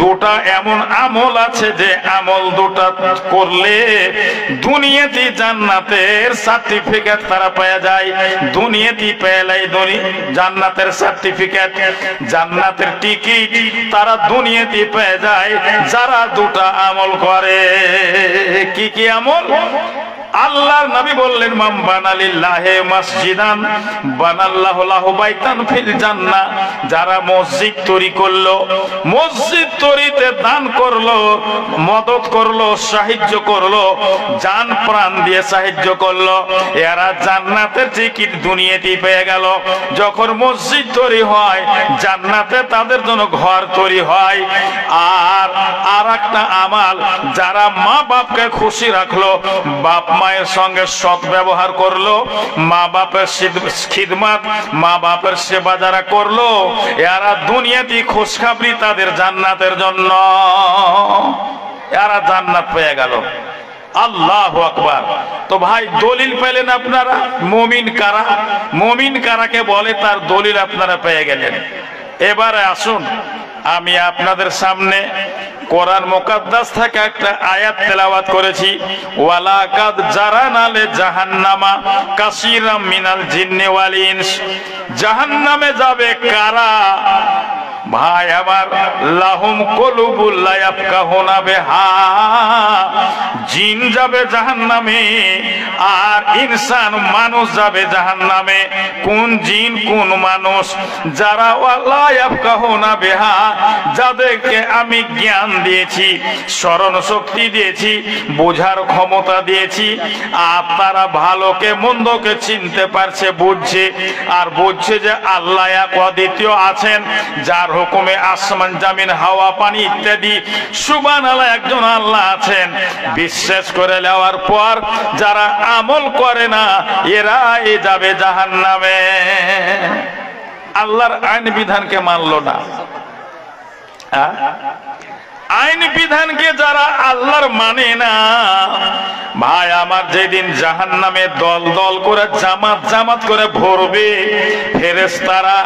দুটা এমন আমল আছে যে আমল দুটা করলে দুনিয়াতে জান্নাতের সার্টিফিকেট তারা পেয়ে যায়। দুনিয়াতে পেলেই জান্নাতের সার্টিফিকেট, জান্নাতের টিকিট তারা দুনিয়াতে পেয়ে যায় যারা দুটা আমল করে। কি কি আমল? আল্লাহর নবী বললেন, মান বানালিল্লাহি মসজিদান বানাল্লাহু লাহু বাইতান ফিল জান্নাহ। যারা মসজিদ তৈরি করলো, মসজিদ তৈরিতে দান করলো, মদদ করলো, সাহায্য করলো, জান প্রাণ দিয়ে সাহায্য করলো, এরা জান্নাতের টিকিট দুনিয়াতেই পেয়ে গেল। যখন মসজিদ তৈরি হয় জান্নাতে তাদের জন্য ঘর তৈরি হয়। আর একটা আমাল, যারা মা বাপকে খুশি রাখলো, বাপ মায়ের সঙ্গে সৎ ব্যবহার করলো, মা বাপের খিদমত, মা বাপের সেবা যারা করলো, এরা দুনিয়াতে খুশখবরি তাদের জান্নাতের জন্য, এরা জান্নাত পেয়ে গেল। আল্লাহু আকবার। তো ভাই দলিল পেলেন আপনারা? মুমিন কারা? মুমিন কারাকে বলে তার দলিল আপনারা পেয়ে গেলেন। এবারে আসুন আমি আপনাদের সামনে কোরআন মুকাদ্দাস থেকে একটা আয়াত তেলাওয়াত করেছি। ওয়ালাকাদ জারানা লে জাহান্নামা কাসীরাম মিনাল জিন্নি ওয়াল ইনস। জাহান্নামে যাবে কারা? ভাই আমার, লাহুম কুলুবুল লা ইয়াফকাহুনা বিহা। জিন যাবে জাহান্নামে আর ইনসান মানুষ যাবে জাহান্নামে। কোন জিন কোন মানুষ? যারা লা ইয়াফকাহুনা বিহা, যাদেরকে আমি জ্ঞান দিয়েছি, স্মরণ শক্তি দিয়েছি, বোঝার ক্ষমতা দিয়েছি, আর তারা ভালোকে মন্দকে চিনতে পারছে, বুঝছে, আর বুঝছে যে আল্লাহ এক অদ্বিতীয় আছেন, যার হুকুমে আসমান জামিন হাওয়া পানি ইত্যাদি সুবহানাল্লাহ একজন আল্লাহ আছেন। বিশ্বাস করে নেওয়ার পর যারা আমল করে না এরাই যাবে জাহান্নামে। আল্লাহর আইন বিধানকে মানলো না, আইন বিধানকে যারা আল্লাহর মানে না, ভাই আমার, যেদিন জাহান্নামে দল দল করে জামাত জামাত করে ভরবে ফেরেশতারা,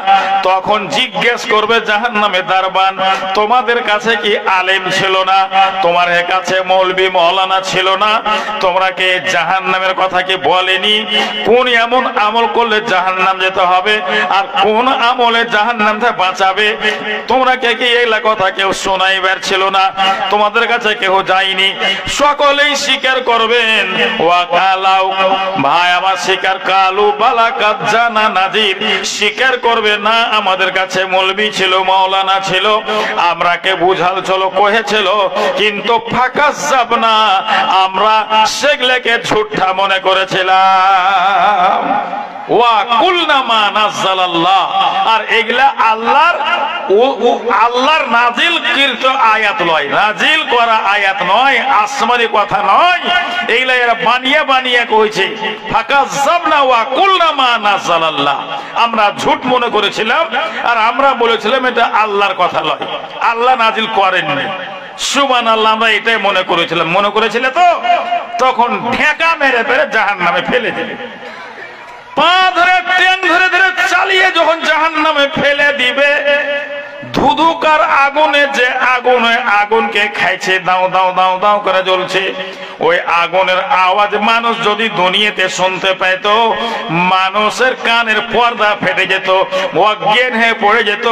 তখন জিজ্ঞেস করবে জাহান্নামে দারবান, তোমাদের কাছে কি আলেম ছিল না? তোমার কাছে মৌলবি মৌলানা ছিল না? তোমরা কি জাহান্নামের কথা কি বলেনি? কোন এমন আমল করলে জাহান্নাম যেতে হবে আর কোন আমলে জাহান্নাম থেকে বাঁচাবে? তোমরা কে কি এইলা কথা কেউ শোনাইবার ছিল না? তোমাদের কাছে কেউ যায়নি? সকলেই স্বীকার করবেন। ভাই আমার, স্বীকার কালু বালাকাত জানা নাজির, স্বীকার করবে না আমাদের কাছে মৌলবি ছিল, মাওলানা ছিল, আমরাকে বুঝাল চলো কহেছিল, কিন্তু ফাঁকা যাব না, আমরা সেগুলোকে ঝুঠা মনে করেছিলাম। ওয়া কুলনা মা নাযালাল্লাহ, আর এগুলা আল্লাহর নাজিলকৃত আয়াত নয়, নাজিল করা আয়াত নয়, আসমানি কথা নয়, এগুলা এরা বানিয়ে বানিয়ে কইছে। ফাকাযাবনা ওয়া কুলনা মা নাযালাল্লাহ, আমরা ঝুট মনে করেছিলাম আর আমরা বলেছিলাম এটা আল্লাহর কথা নয়, আল্লাহ নাজিল করেননি। সুবহানাল্লাহ, আমরা এটাই মনে করেছিলাম। মনে করেছিলে তো? তখন ঢেকা মেরে পেরে জাহান্নামে ফেলে দিবে। পা ধরে ট্যাং ধরে ধরে চালিয়ে যখন জাহান্নামে ফেলে দিবে, ধুধুকার আগুনে, যে আগুনকে খাইছে, দাও দাও দাও দাও করে জ্বলছে, ওই আগুনের আওয়াজ মানুষ যদি দুনিয়াতে শুনতে পেত, মানুষের কানের পর্দা ফেটে যেত, অজ্ঞান হয়ে পড়ে যেত,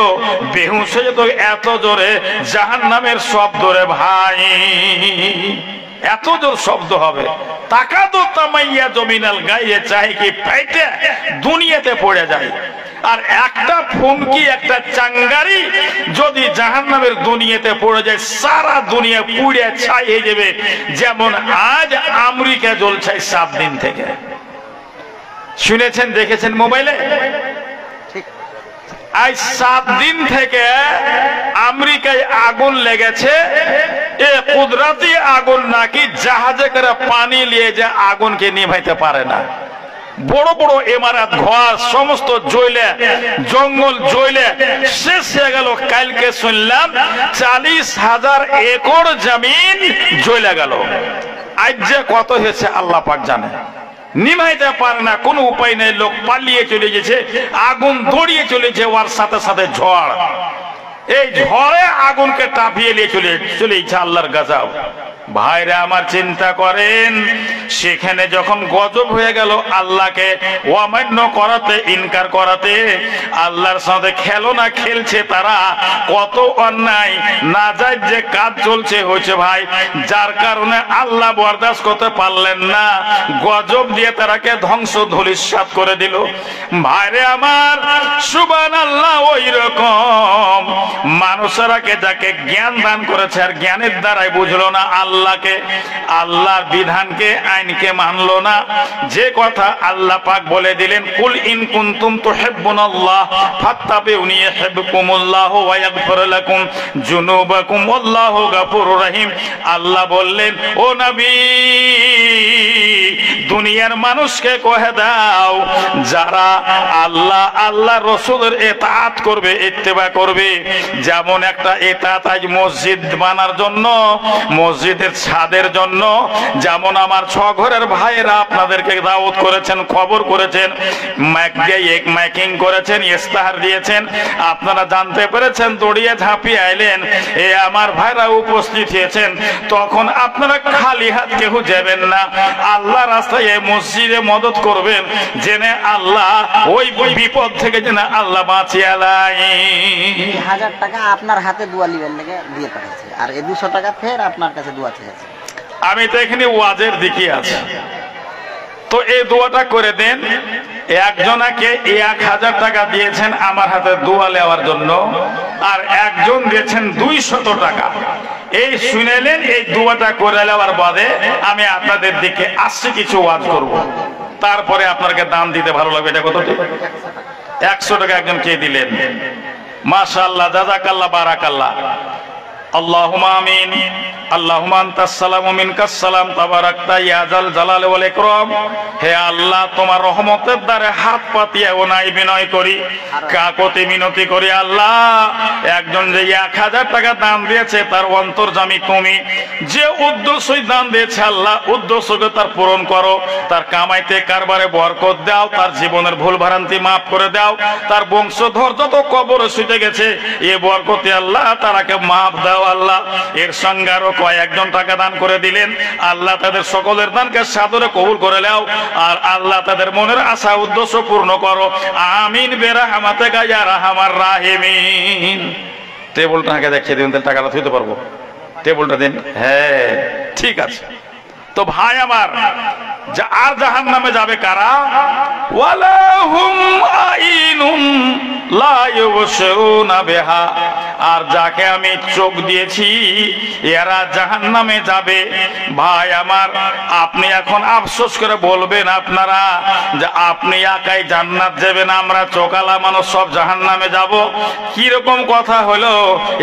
বেহুশ হয়ে যেত, এত জোরে জাহান্নামের শব্দ রে ভাই, এত জোর শব্দ হবে। তাকাদু তামাইয়া জমিনাল গায়ে, চাই কি ফাইটে দুনিয়াতে পড়ে যায়। আর একটা ফুনকি, একটা চাঙ্গারি যদি জাহান্নামের দুনিয়াতে পড়ে যায়, সারা দুনিয়া পুড়ে ছাই হয়ে যাবে। যেমন আজ আমেরিকা জ্বলছে 7 দিন থেকে, শুনেছেন দেখেছেন মোবাইলে? আজ 7 দিন থেকে আমেরিকায় আগুন লেগেছে। এ কুদরতি আগুন নাকি জাহাজে করে পানি নিয়ে যে আগুনকে নিভাইতে পারে না। বড় বড় ইমারত ঘর সমস্ত জ্বলে, জঙ্গল জ্বলে শেষ হয়ে গেল। কালকে শুনলাম 40,000 একর জমিন জ্বলে গেল। আজ যে কত হয়েছে আল্লাহ পাক জানে, নিভাইতে পারে না, কোনো উপায় নেই। লোক পালিয়ে চলে গেছে, আগুন দৌড়িয়ে চলেছে, ওর সাথে সাথে ঝড়। এই ঝড়ে আগুনকে টাপিয়ে নিয়ে চলেছে আল্লাহর গজব। ভাইরা আমার চিন্তা করেন, সেখানে যখন গজব হয়ে গেল, আল্লাহকে অমান্য করাতে, ইনকার করাতে, আল্লাহর সাথে খেলনা খেলছে তারা, কত অন্যায় নাজায়েজ যে কাজ চলছে হয়েছে ভাই, যার কারণে আল্লাহ বরদাস্ত করতে পারলেন না, গজব দিয়ে তারাকে ধ্বংস ধূলিসাৎ করে দিল। ভাইরে আমার সুবহানাল্লাহ, ওই রকম মানুষেরাকে যাকে জ্ঞান দান করেছে আর জ্ঞানের দ্বারাই বুঝলো না আল্লাহকে, আল্লাহর বিধানকে, আইনকে মানলো না। যে কথা আল্লাহ পাক বলে দিলেন, কুল ইন কুনতুম তুহিব্বুনাল্লাহ ফাত্তাবিউনি ইউহিব্বুকুমুল্লাহু ওয়া ইয়াগফির লাকুম যুনুবাকুম ওয়াল্লাহু গফুরুর রহিম। আল্লাহ বললেন, ও নবী, দুনিয়ার মানুষকে কহে দাও, যারা আল্লাহ রাসূলের ইতাআত করবে, ইত্তেবা করবে, যেমন একটা ইতাআত আজ মসজিদ বানার জন্য, মসজিদের ছাদের জন্য, যেমন আমার ছ ঘরের ভাইয়েরা আপনাদেরকে দাওয়াত করেছেন, খবর করেছেন, মাইকিং করেছেন, ইস্তাহার দিয়েছেন, আপনারা জানতে পেরেছেন, দৌড়িয়ে ঝাঁপিয়ে আইলেন, এ আমার ভাইরা উপস্থিত হয়েছেন, তখন আপনারা খালি হাত কেউ যাবেন না, আল্লাহ রাস্তায় এই মসজিদে মদত করবেন, জেনে আল্লাহ ওই বিপদ থেকে যেন আল্লাহ বাঁচিয়ে লাই। 1000 টাকা আপনার হাতে দোয়া লিবেন লেগে দিয়ে পাঠাচ্ছে, আর এই 200 টাকা ফের আপনার কাছে দোয়া চেয়েছে। আমি তো এখানে ওয়াজের দিকে আছি, তো এই দোয়াটা করে দেন। একজনাকে 1000 টাকা দিয়েছেন আমার হাতে দোয়া নেওয়ার জন্য, আর একজন দিয়েছেন 200 টাকা। এই শুনেলেন, এই দোয়াটা করে নেওয়ার বাদে আমি আপনাদের দিকে আসছি, কিছু ওয়াজ করব, তারপরে আপনাকে দান দিতে ভালো লাগবে। এটা কত? 100 টাকা একজন কে দিলেন। মাশাআল্লাহ, জাযাকাল্লাহ, বারাকাল্লাহ। আল্লাহুম্মা আমিন। আল্লাহুম্মা আনতাস সালামু মিনকাস সালাম তাবারাকতা ইয়া জাল জালালি ওয়াল ইকরাম। হে আল্লাহ, তোমার রহমতের দ্বারা হাত পাতিয়া ওনাই বিনয় করি, কাকতি মিনতি করি। আল্লাহ, একজন যে 1000 টাকা দান দিয়েছে তার অন্তর্যামী তুমি, যে উদ্দেশ্যই দান দিয়েছে আল্লাহ উদ্দেশ্যকে তার পূরণ করো, তার কামাইতে কারবারে বরকত দাও, তার জীবনের ভুল ভ্রান্তি মাফ করে দাও, তার বংশধর যত কবরে শুতে গেছে এ বরকতে আল্লাহ তারাকে মাফ দাও। আল্লাহ, এর সঙ্গে আরো কয়েকজন টাকা দান করে দিলেন, আল্লাহ তাদের সকলের দানকে সাদরে কবুল করে নাও, আর আল্লাহ তাদের মনের আশা উদ্দেশ্য পূর্ণ করো। আমিন বিরহমাতিকা ইয়া আরহামার রাহিমিন। টেবিলটা আগে দেখিয়ে দিবেন, তাহলে টাকাটা থইতে পারবো। টেবিলটা দিন। হ্যাঁ, ঠিক আছে। তো ভাই আমার, আর জাহান্নামে যাবে কারা? ওয়ালাহুম আইনুন লা ইউবসিরুনা বিহা। আর যাকে আমি চোখ দিয়েছি এরা জাহান্নামে যাবে। ভাই আমার, আপনি এখন আফসোস করে বলবেন আপনারা যে আপনি একাই জান্নাত যাবেন, আমরা চোখালা মানুষ সব জাহান্নামে যাব। কি রকম কথা হলো?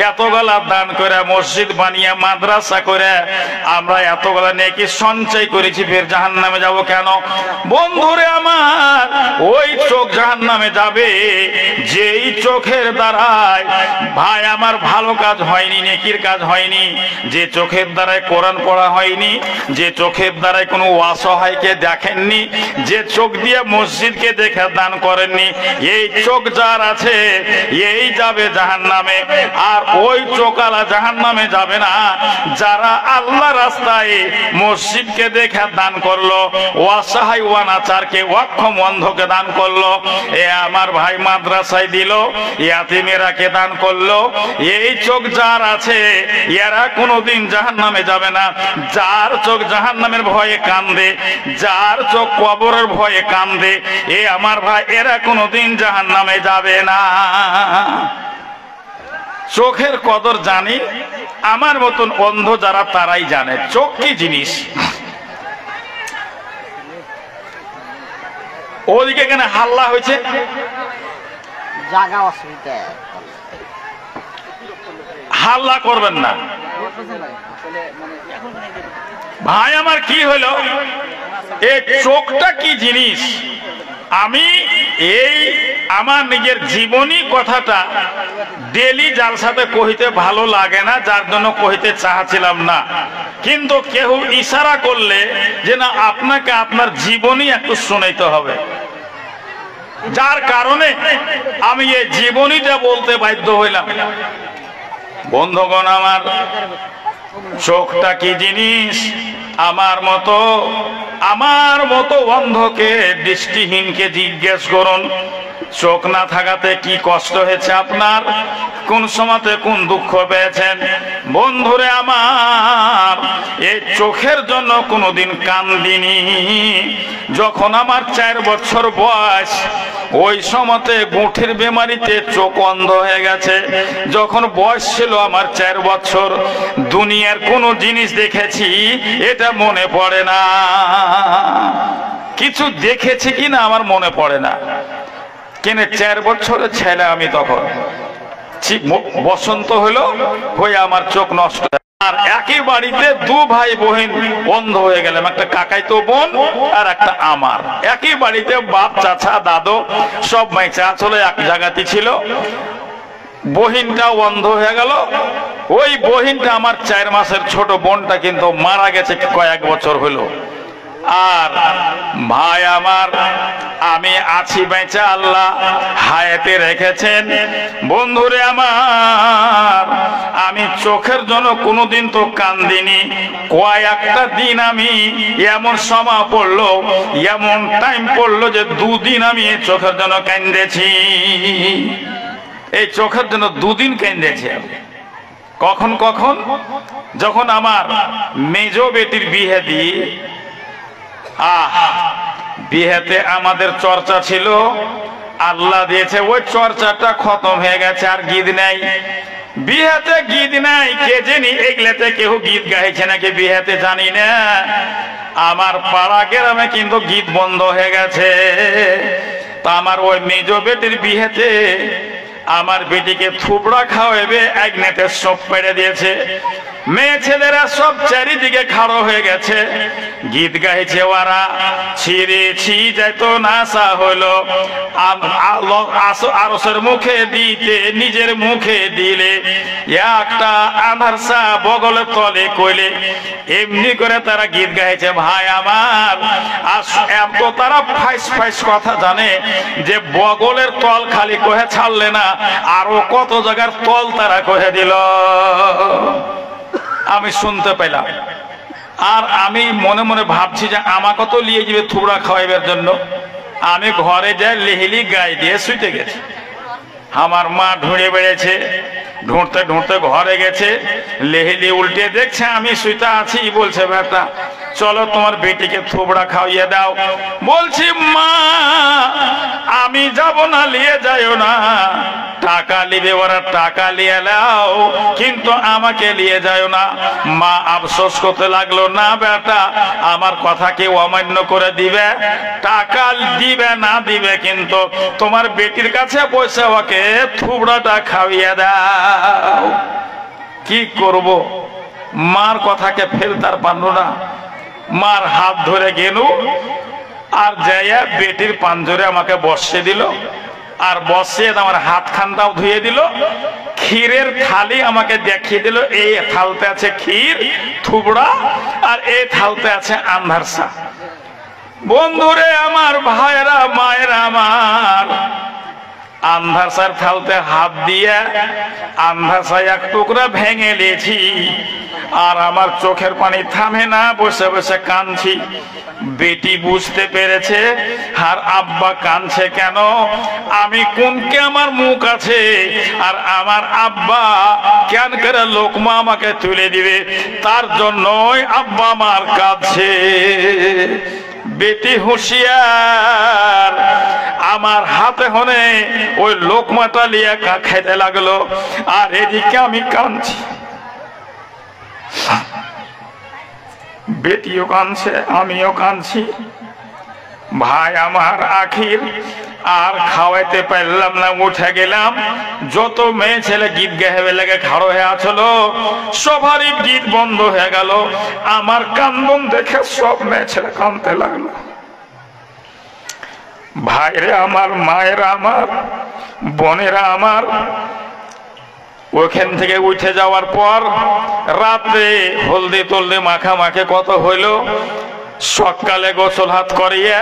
এতগুলা দান করে, মসজিদ বানিয়ে, মাদ্রাসা করে আমরা এতগুলা নেকি সঞ্চয় করেছি, ফের জাহান্নামে যাব কেন? বন্ধুরে আমার, ওই চোখ জাহান্নামে যাবে যেই চোখের দ্বারায় ভাই আমার ভালো কাজ হয়নি, নেকির কাজ হয়নি, যে চোখের দ্বারায় কোরআন পড়া হয়নি, যে চোখের দ্বারায় কোনো অসহায়কে দেখেননি, যে চোখ দিয়ে মসজিদকে দেখে দান করেননি, এই চোখ যার আছে এই যাবে জাহান্নামে। আর ওই চোখালা জাহান্নামে যাবে না যারা আল্লাহ রাস্তায় মসজিদকে দেখে দান করলো, অসহায় অনাচারকে, অক্ষম অন্ধকে দান করলো, এ আমার ভাই মাদ্রাসায় দিল, ইয়াতিমেরাকে দান করলো, এই চোখ যার আছে এরা কোনোদিন জাহান্নামে যাবে না। যার চোখ জাহান্নামের ভয়ে কান্দে, যার চোখ কবরের ভয়ে কান্দে, এ আমার ভাই এরা কোনোদিন জাহান্নামে যাবে না। চোখের কদর জানি, আমার মতন অন্ধ যারা তারাই জানে চোখ কি জিনিস। ওদিকে কেন হাল্লা হয়েছে? জায়গা অসুবিধা, হাল্লা করবেন না ভাই আমার। কি হলো? এই চোখটা কি জিনিস? আমি এই আমার নিজের জীবনী কথাটা ডেলি যার সাথে কহিতে ভালো লাগে না, যার জন্য কহিতে চাচ্ছিলাম না, কিন্তু কেউ ইশারা করলে যে না আপনাকে আপনার জীবনী একটু শোনাইতে হবে, যার কারণে আমি এই জীবনীটা বলতে বাধ্য হইলাম। বন্ধুগণ আমার, চোখটা কি জিনিস? আমার মতো অন্ধকে, দৃষ্টিহীনকে জিজ্ঞেস করুন চোখ না থাকাতে কি কষ্ট হয়েছে আপনার, কোন সময়তে কোন দুঃখ পেয়েছেন। বন্ধুরে আমার, এই চোখের জন্য কোনোদিন কান্দিনি। যখন আমার 4 বছর বয়স, ওই সময়তে গুঁঠির বেমারিতে চোখ অন্ধ হয়ে গেছে। যখন বয়স ছিল আমার 4 বছর, দুনিয়ার কোনো জিনিস দেখেছি এটা মনে পড়ে না। কিছু দেখেছি কিনা আমার মনে পড়ে না। কেন 4 বছরের ছেলে আমি, তখন বসন্ত হলো হয়ে আমার চোখ নষ্ট। আর একই বাড়িতে 2 ভাই বোন অন্ধ হয়ে গেলাম, একটা কাকাইতো বোন আর একটা আমার। একই বাড়িতে বাপ, চাচা, দাদু সব মাইচা চলে এক জায়গাতে ছিল। বহিনটা অন্ধ হয়ে গেল। ওই বহিনটা আমার 4 মাসের ছোট বোনটা কিন্তু মারা গেছে কয়েক বছর হলো। আর ভাই আমার, আমি আছি বেঁচে, আল্লাহ হায়াতে রেখেছেন। বন্ধুরে আমার, আমি চোখের জন্য কোনোদিন তো কান্দিনি। কয়েকটা দিন আমি এমন সময় পড়লো, এমন টাইম পড়লো যে 2 দিন আমি চোখের জন্য কান্দেছি। এই চোখের জন্য 2 দিন কান্দেছি। কখন কখন? যখন আমার মেজ বেটির বিয়ে দিই, বিয়েতে আমাদের চর্চা ছিল, আল্লাহ দিয়েছে ওই চর্চাটা খতম হয়ে গেছে, আর গীত নাই। বিয়েতে গীত নাই, কে জানি এগুলাতে কেউ গীত গাইছে নাকি বিয়েতে জানি না। আমার পাড়া গ্রামে কিন্তু গীত বন্ধ হয়ে গেছে। তা আমার ওই মেজ বেটির বিয়েতে আমার বেটিকে থুবড়া খাওয়াবে, এক নেটে সব পেড়ে দিয়েছে। মেয়ে ছেলেরা সব চারিদিকে খাড়ো হয়ে গেছে, গীত গাইছে ওরা। ছিঁড়েছি যেত নাসা হলো, আরসের মুখে দিতে নিজের মুখে দিলে, একটা আধারসা বগলের তলে কইলে। এমনি করে তারা গীত গাইছে। ভাই আমার, এত তারা ফাইস ফাইস কথা জানে যে বগলের তল খালি কহে ছাড়লে না, আরো কত জায়গার তল তারা কহে দিল। আমি শুনতে পেলাম। আর আমি মনে মনে ভাবছি যে আমাকে তো নিয়ে যাবে থুবড়া খাওয়াইবার জন্য। আমি ঘরে যাই, লেহিলি গায়ে দিয়ে শুইতে গেছি। আমার মা ঢুঁড়ে বেড়েছে, ঢুঁড়তে ঢুঁড়তে ঘরে গেছে, লেহিলি উল্টে দেখছে আমি শুইতে আছি। বলছে বেটা চলো তোমার বেটিকে থুবড়া খাওয়াইয়ে দাও। বলছি মা আমি যাব না, নিয়ে যাইও না। টাকা নিবে ওরা, টাকা নিয়ে নাও, কিন্তু আমাকে নিয়ে যাইও না। মা আফসোস করতে লাগলো, না বেটা আমার কথা কেউ অমান্য করে দিবে, টাকা দিবে না দিবে, কিন্তু তোমার বেটির কাছে পয়সা ওকে থুবড়াটা খাওয়িয়ে দাও। কি করব, মার কথাকে ফেলতার পারল না। মার হাত ধরে গেল, আর যাইয়া বেটির পাঞ্জরে আমাকে বসিয়ে দিল। আর বসিয়ে আমার হাত খানটাও ধুয়ে দিল। ক্ষীরের থালি আমাকে দেখিয়ে দিল, এই থালতে আছে ক্ষীর থুবড়া, আর এই থালতে আছে আন্ধারসা। বন্ধুরে আমার, ভাইরা মায়েরা আমার, আন্ধারসার থালতে হাত দিয়ে আন্ধারসা এক টুকরা ভেঙে নিয়েছি। আর আমার চোখের পানি থামে না, বসে বসে কাঁদছি। বেটি বুঝতে পেরেছে, আর আব্বা কাঁদছে কেন? আমি কোনকে আমার মুখ আছে, আর আমার আব্বা কেন করে লোকমা আমাকে তুলে দিবে, তার জন্যই আব্বা আমার কাঁদছে। বেটি হুঁশিয়ার, আমার হাতে হনে ওই লোকমাটা লিয়ে খাইতে লাগলো, আর এদিকে আমি কাঁদছি। বেটিও কাঁদছে, আমিও কাঁদছি। ভাই আমার আখির আর খাওয়াইতে পারলাম না, উঠে গেলাম। যত মেয়ে ছেলে গীত গাইবে লেগে খাড়ো হয়ে আসলো, সবারই গীত বন্ধ হয়ে গেল। আমার কান্দন দেখে সব মেয়ে ছেলে কাঁদতে লাগলো। ভাইরে আমার, মায়েরা আমার, বোনেরা আমার, ওখান থেকে উঠে যাওয়ার পর রাত্রে হলদি তলদি মাখামাখি কত হইল। সকালে গোসল হাত করিয়ে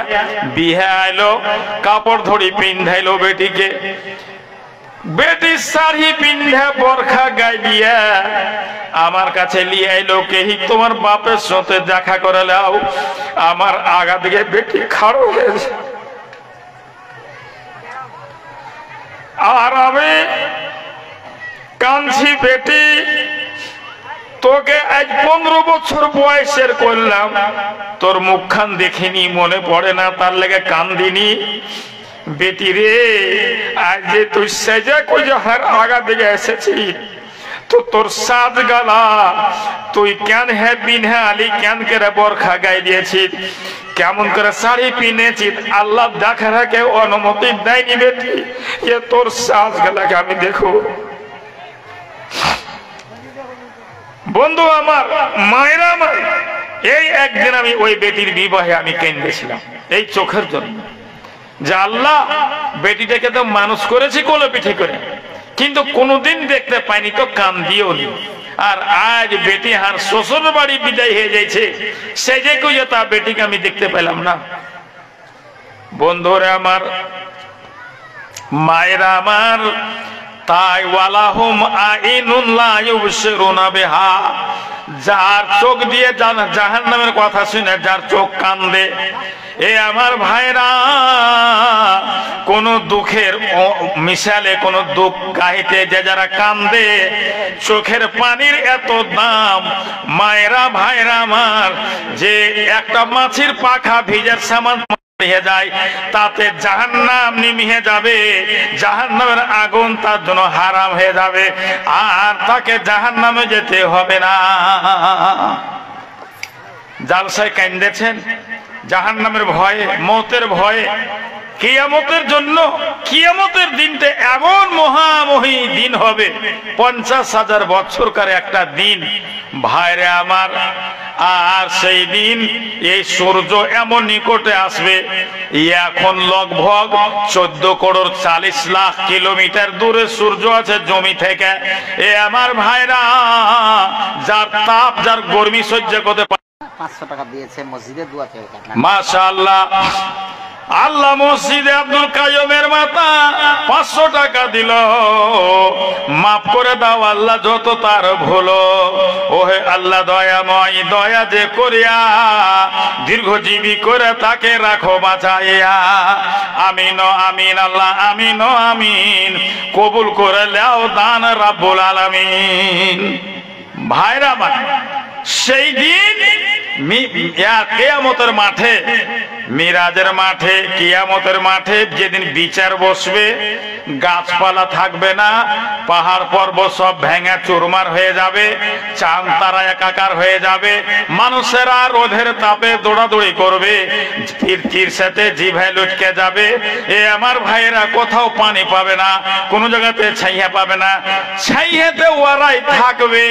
বিহে আইলো, কাপড় ধরি পিন্ধাইলো বেটিকে। বেটি শাড়ি পিন্ধে বরখা গাই দিয়া আমার কাছে লিয়ে আইলো, কেহি তোমার বাপের সাথে দেখা করে লাও। আমার আগা দিকে বেটি খাড়ো হয়েছে, আর আমি কাঁদছি, বেটি তোকে আজ 15 বছর বয়সের করলাম, তোর মুখখান দেখিনি, মনে পড়ে না, তার লেগে কান্দিনি। বেটি রে, আজ যে তুই সেজে কোজাহার আগা দিকে এসেছিস, তো তোর সাত গালা তুই কেন হে পিনে আলি, কেন করে বরখা গাই দিয়েছিস, কেমন করে শাড়ি পিনেছিস, আল্লাহ দেখা রাখে অনুমতি দেয়নি বেটি যে তোর সাত গালাকে আমি দেখো। বন্ধু আমার, মায়েরা আমার, এই একদিন আমি ওই বেটির বিবাহে আমি কেঁদেছিলাম এই চোখের জন্য, যে আল্লাহ বেটিটাকে তো মানুষ করেছি কোলে পিঠে করে, কিন্তু কোনোদিন দেখতে পাইনি তো কান দিও নি। আর আজ বেটি হার শ্বশুর বাড়ি বিদায় হয়ে যাইছে, সেই যে কই তা বেটিকে আমি দেখতে পেলাম না। বন্ধুরা আমার, মায়েরা আমার, তাই ওয়ালাহুম আইনুন লা ইউবসিরুনা বিহা, যার চোখ দিয়ে জাহান্নামের কথা শুনে যার চোখ কান্দে, এ আমার ভাইরা, কোন দুঃখের মিশালে কোন দুঃখ গাইতে যে যারা কান্দে, চোখের পানির এত দাম মায়েরা ভাইরা আমার, যে একটা মাছির পাখা ভিজার সামান যায় তাতে জাহান্নাম নিমিয়ে যাবে, জাহান্নামের আগুন তার জন্য হারাম হয়ে যাবে, আর তাকে জাহান্নামে যেতে হবে না। জালসায় কান্দেছেন জাহান্নামের ভয়ে, মৌতের ভয়ে, কিয়ামতের জন্য। কিয়ামতের দিনটা এমন মহামহী দিন হবে, 50,000 বছরকার একটা দিন ভাইরে আমার। আর সেই দিন এই সূর্য এমন নিকটে আসবে, এখন লগভগ 14,40,00,000 কিলোমিটার দূরে সূর্য আছে জমি থেকে। এ আমার ভাইরা, যার তাপ যার গরমি সহ্য করতে পারে, 500 টাকা দিয়েছে মসজিদে দোয়া চেয়ে। মাশাআল্লাহ, আল্লাহ মসজিদে আব্দুল কাইয়ুমের মাতা 500 টাকা দিল, মাফ করে দাও আল্লাহ যত তার ভুল। ওহে আল্লাহ দয়াময়, দয়া যে করিয়া দীর্ঘজীবী করে তাকে রাখো বাঁচাইয়া। আমিন আমিন আল্লাহ, আমিন আমিন, কবুল করে নাও দান রাব্বুল আলামিন। ভাইরা আমার, সেই দিন কিয়ামতের মাঠে, মিরাজের মাঠে, কিয়ামতের মাঠে যেদিন বিচার বসবে, গাছপালা থাকবে না, পাহাড় পর্বত সব ভেঙে চুরমার হয়ে যাবে, চাঁদ তারা একাকার হয়ে যাবে, মানুষেরা রোদের তাপে দৌড়াদৌড়ি করবে, তীর সাথে জিভায় লুটকে যাবে। এ আমার ভাইয়েরা, কোথাও পানি পাবে না, কোনো জায়গাতে ছাইয়া পাবে না, ছাইয়াতে ওরাই থাকবে,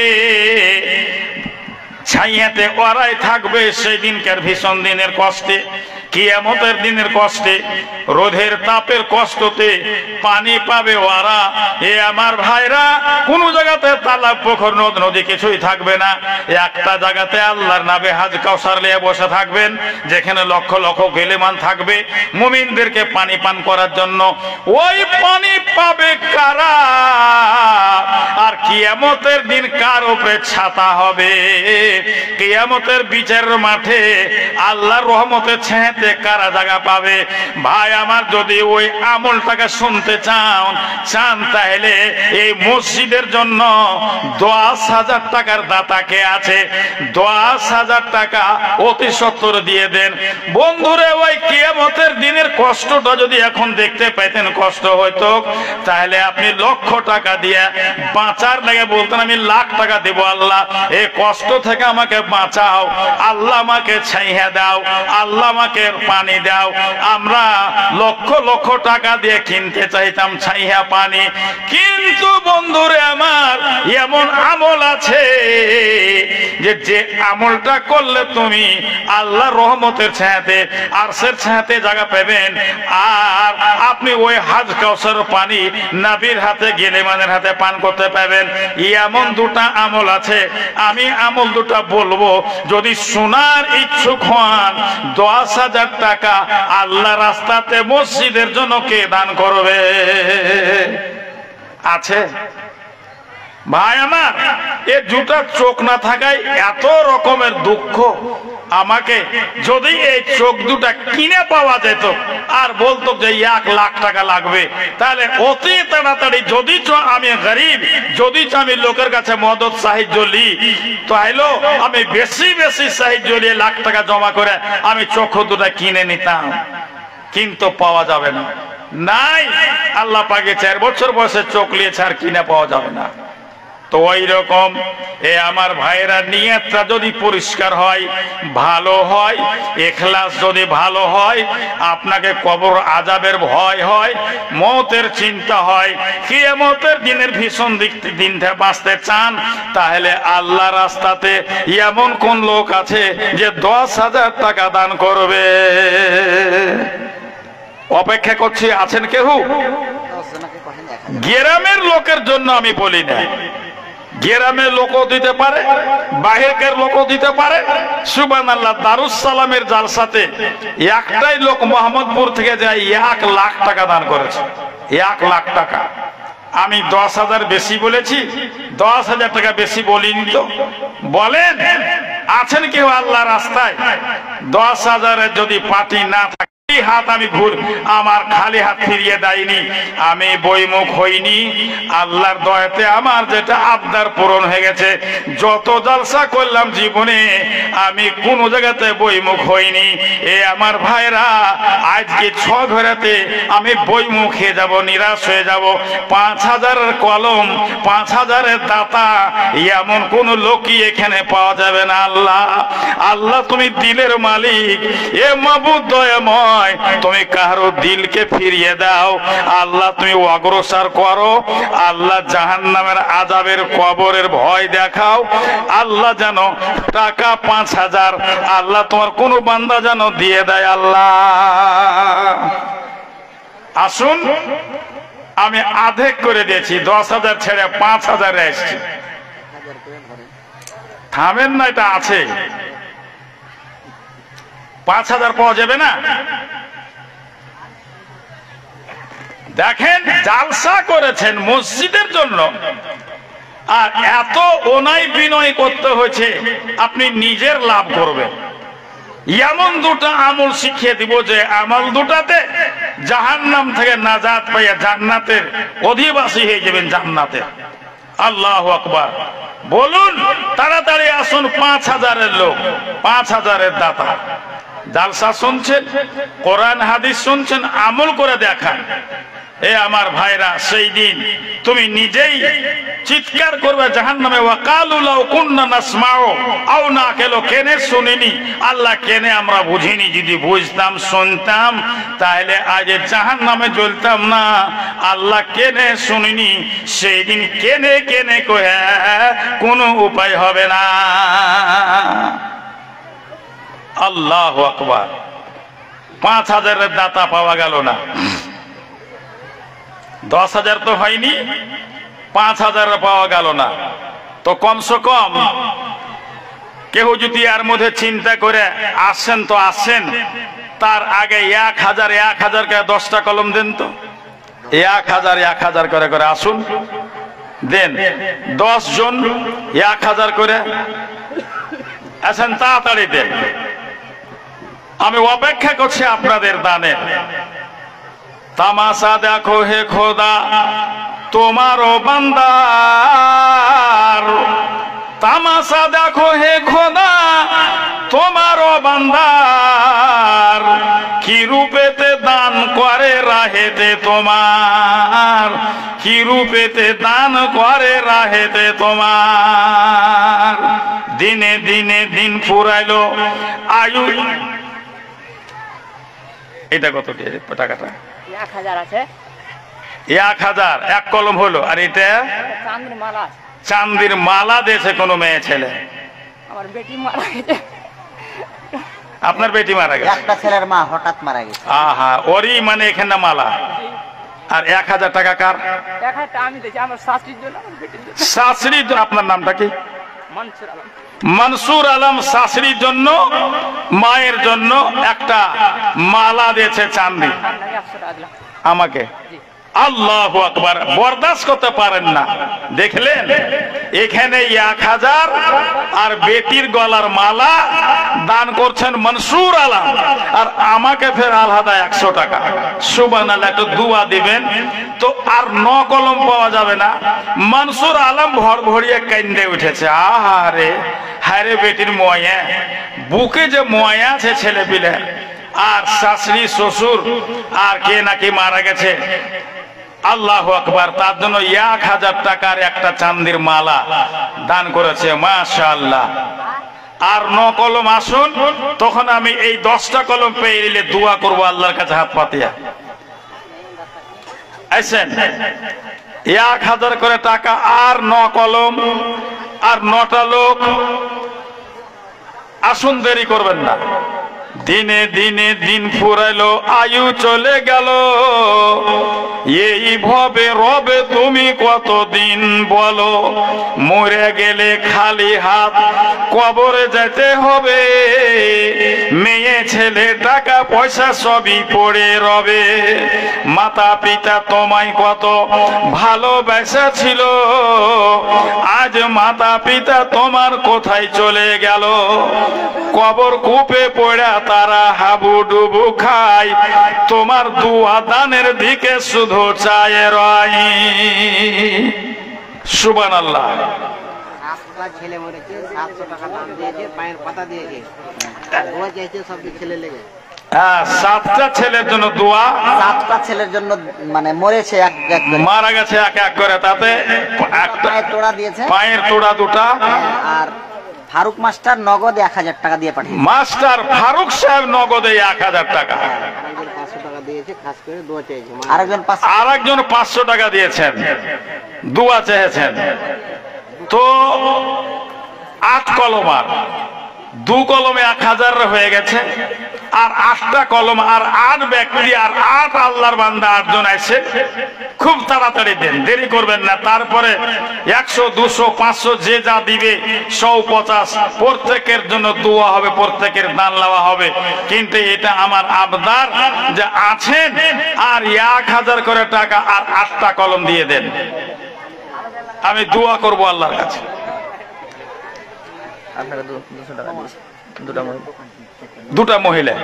ছাইয়াতে ওরাই থাকবে। সেই দিনকার ভীষণ দিনের কষ্টে, কিয়ামতের দিনের কষ্টে, রোদের তাপের কষ্টতে পানি পাবে ওরা। এ আমার ভাইরা, কোন জায়গাতে তালাব পুকুর নদ নদী কিছুই থাকবে না, একটা জায়গাতে আল্লাহর নামে হাজ কাউসার নিয়ে বসে থাকবেন, যেখানে লক্ষ লক্ষ গেলেমান থাকবে মুমিনদেরকে পানি পান করার জন্য। ওই পানি পাবে কারা? আর কিয়ামতের দিন কার উপরে ছাতা হবে? কিয়ামতের বিচারের মাঠে আল্লাহর রহমতের ছেঁতে কারা জায়গা পাবে? ভাই আমার, যদি ওই আমলটাকে শুনতে চান তাহলে এই মসজিদের জন্য 10,000 টাকার দাতা কে আছে? 10,000 টাকা অতি সত্বর দিয়ে দেন। বন্ধুরে, ওই কিয়ামতের দিনের কষ্টটা যদি এখন দেখতে পাইতেন, কষ্ট হইতো, তাহলে আপনি লক্ষ টাকা দিয়ে বাঁচার লাগে বলতেন, আমি লাখ টাকা দেব, আল্লাহ এই কষ্ট থেকে আমাকে বাঁচাও, আল্লাহ আমাকে ছাইয়া দাও, আল্লাহ আমাকে পানি দাও। আমরা লক্ষ লক্ষ টাকা দিয়ে কিনতে চাইতাম ছাইয়া পানি। কিন্তু বন্ধুরে আমার, এমন আমল আছে যে আমলটা করলে তুমি আল্লাহ রহমতের ছায়াতে, আরশের ছায়াতে জায়গা পাবেন। আর আপনি ওই হাজ কাউসার পানি নবীর হাতে, গেলেমানের হাতে পান করতে পাবেন। এমন দুটা আমল আছে, আমি আমল দুটা বলবো, যদি শোনার ইচ্ছুক হন, 10,000 টাকা আল্লাহ রাস্তাতে মসজিদের জন্য কে দান করবে? আছে ভাই আমার, এ দুটা চোখ না থাকায় এত রকমের দুঃখ। আমাকে যদি এই চোখ দুটা কিনে পাওয়া যেত আর বলতো যে 1 লাখ টাকা লাগবে, তাহলে অতি তাড়াতাড়ি যদি আমি গরিব, যদি আমি লোকের কাছে মদত সাহায্য লি, তাহলে আমি বেশি বেশি সাহায্য নিয়ে লাখ টাকা জমা করে আমি চক্ষু দুটা কিনে নিতাম। কিন্তু পাওয়া যাবে না, নাই। আল্লাহ পাকে 4 বছর বয়সে চোখ নিয়েছে, আর কিনে পাওয়া যাবে না। তো ওই রকম এ আমার ভাইরা, নিয়তটা যদি পরিষ্কার হয়, ভালো হয়, ইখলাস যদি ভালো হয়, আপনাকে কবর আযাবের ভয় হয়, মওতের চিন্তা হয়, কিয়ামতের দিনের ভীষণ দিনটা বাঁচতে চান, তাহলে আল্লাহ রাস্তাতে এমন কোন লোক আছে যে 10,000 টাকা দান করবে? অপেক্ষা করছি, আছেন কেউ? গ্রামের লোকের জন্য আমি বলি না, গ্রামের লোকও দিতে পারে, বাহিরের লোকও দিতে পারে। সুবহানাল্লাহ, দারুস সালামের জালসাতে একটাই লোক মোহাম্মদপুর থেকে যায় 1 লাখ টাকা দান করেছে। 1 লাখ টাকা। আমি 10,000 বেশি বলেছি? 10,000 টাকা বেশি বলিনি তো? বলেন, আছেন কেউ আল্লাহ রাস্তায়? 10,000-এর যদি পার্টি না থাকে, হাত আমি আমার খালি হাত ফিরিয়ে দেয়নি, আমি বইমুখ হইনি। আল্লাহর দয়াতে আমার যেটা আবদার পূরণ হয়ে গেছে। যত জলসা করলাম জীবনে, আমি কোন জায়গাতে বইমুখ হইনি। এ আমার ভাইরা, আজকে 6 ঘরেতে আমি বইমুখ হয়ে যাব, নিরাশ হয়ে যাব। 5,000-এর কলম, 5,000-এর দাতা, এমন কোন লোকই এখানে পাওয়া যাবে না। আল্লাহ, আল্লাহ তুমি দিলের মালিক। এ মাবুদ দয়াময়, তুমি কারো দিলকে ফিরিয়ে দাও। আল্লাহ তুমি অগ্রসর করো। আল্লাহ জাহান্নামের আযাবের কবরের ভয় দেখাও। আল্লাহ যেন টাকা 5,000 আল্লাহ তোমার কোন বান্দা যেন দিয়ে দেয়। আল্লাহ, আসুন, আমি আধেক করে দিয়েছি, 10,000 ছেড়ে 5,000 এসছি। থামেন না, এটা আছে। 5,000 পাওয়া যাবে না? দেখেন, জালসা করেছেন মসজিদের জন্য, আর এত অনাই বিনয় করতে হয়েছে, আপনি নিজের লাভ করবেন। এমন দুটা আমল শিখিয়ে দিব যে আমল দুটাতে জাহান্নাম থেকে নাজাত পাইয়া জান্নাতের অধিবাসী হয়ে যাবেন, জান্নাতে। আল্লাহু আকবার। বলুন, তাড়াতাড়ি আসুন। 5,000-এর লোক, 5,000-এর দাতা। জালসা শুনছেন, কোরআন হাদিস শুনছেন, আমল করে দেখান। এ আমার ভাইরা, সেই দিন তুমি নিজেই চিৎকার করবে জাহান্নামে, ওয়াকালু লাউ কুননা নাসমাউ আও নাকিলু, কেনে শুনিনি? আল্লাহ, কেনে আমরা বুঝিনি। যদি বুঝতাম, শুনতাম, তাহলে আজ জাহান্নামে জ্বলতাম না। আল্লাহ, কেনে শুনিনি। সেই দিন কেনে কেনে কহে কোনো উপায় হবে না। আল্লাহু আকবার। 5,000-এর দাতা পাওয়া গেল না। 10,000 তো হয়নি, 5,000 পাওয়া গেল না। তো কমসে কম কেউ যদি এর মধ্যে চিন্তা করে আসেন, তো আসেন, তার আগে 1,000 কে 10টা কলম দেন তো। 1,000 করে করে আসুন, দেন। 10 জন 1,000 করে আসেন, তাড়াতাড়ি দেন। আমি অপেক্ষা করছি আপনাদের দানের। তামাশা দেখো হে খোদা তোমারও বান্দার, তামাশা দেখো হে খোদা তোমারও বান্দার, কি রূপেতে দান করে রাহেতে তোমার, কি রূপেতে দান করে রাহেতে তোমার। দিনে দিনে দিন ফুরাইলো আয়ু। এটা কত টাকাটা? 1,000 আছে। 1,000 এক কলম হলো। আর এটা চাঁদের মালা। চাঁদির মালা দিয়েছে কোন মেয়ে ছেলে? আমার বেটি মারা গেছে। আপনার বেটি মারা গেছে? একটা ছেলের মা হঠাৎ মারা গেছে। আহা, ওরই মানে এখানে মালা। আর 1,000 টাকা কার? 1,000 আমি দিয়েছি আমার শাশুড়ির জন্য, আমার বেটির জন্য। শাশুড়ি? আপনার নামটা কি? মনসুর আলম। মনসুর আলম। শাশুড়ির জন্য, মায়ের জন্য একটা মালা দিয়েছে চাঁদি। আপনাকে 100 টাকা দিলাম। আমাকে আল্লাহু আকবার, বরদাস্ত করতে পারেন না। দেখলেন এখানে 1000 আর বেটির গলার মালা দান করছেন মনসুর আলম, আর আমাকে ফের আলাদা 100 টাকা। সুবহানাল্লাহ, একটু দুয়া দিবেন তো। আর 9 কলম পাওয়া যাবে না। মনসুর আলম ভর ভরিয়ে কান্দে উঠেছে, আহারে হায়রে বেটির ময়া, বুকে যে ময়া আছে ছেলে পিলে, আর শাশুড়ি শ্বশুর আর কে নাকি মারা গেছে। আল্লাহু আকবার, তার জন্য 1000 টাকার একটা চান্দির মালা দান করেছে, মাশাআল্লাহ। আর 9 কলম আসুন, তখন আমি এই 10টা কলম পেয়ে নিলে দোয়া করবো আল্লাহর কাছে হাত পাতিয়া। আইছেন 1000 করে টাকা আর 9 কলম আর 9টা লোক। আসুন, দেরি করবেন না। দিনে দিনে দিন ফুরাইলো, আয়ু চলে গেল, এইভাবে রবে তুমি কতদিন বলো। মরে গেলে খালি হাত কবরে যেতে হবে, মেয়ে ছেলে টাকা পয়সা সবই পড়ে রবে। মাতা পিতা তোমায় কত ভালোবাসা ছিল, আজ মাতা পিতা তোমার কোথায় চলে গেল। কবর কূপে পড়া তারা হাবুডুবু খায়, তোমার দুয়া দানের দিকে শুধু চায় রয়। সুবহানাল্লাহ। ছেলে মরেছে, 700 টাকা দাম দিয়েছে, পায়ের পাতা দিয়েছে, দোয়া চাইছে সব ছেলে লেগে। হ্যাঁ, 7টা ছেলের জন্য দোয়া। 7টা ছেলের জন্য, মানে মরেছে এক এক করে, মারা গেছে এক এক করে, তাতে পায়ের তোড়া দিয়েছে, পায়ের তোড়া 2টা। আর ফারুক মাস্টার নগদ 1000 টাকা দিয়ে পাঠিয়েছে। মাস্টার ফারুক সাহেব নগদে 1000 টাকা। 500 টাকা দিয়েছে, খাস করে দোয়া চাইছে। আরেকজন 500 টাকা দিয়েছেন, দোয়া চেয়েছেন। তো 8 কলম, আর 2 কলমে 1000 হয়ে গেছে, আর 8টা কলম, আর 8 ব্যক্তি, আর 8 আল্লাহর বান্দা 8 জন আছে। খুব তাড়াতাড়ি দেন, দেরি করবেন না। তারপরে 100, 200, 500 যে যা দিবে 150, প্রত্যেকের জন্য দোয়া হবে, প্রত্যেকের দান নেওয়া হবে। কিন্তু এটা আমার আবদার যে আছেন, আর 1000 করে টাকা আর 8টা কলম দিয়ে দেন, আমি দোয়া করব আল্লাহর কাছে। দুটা মহিলা,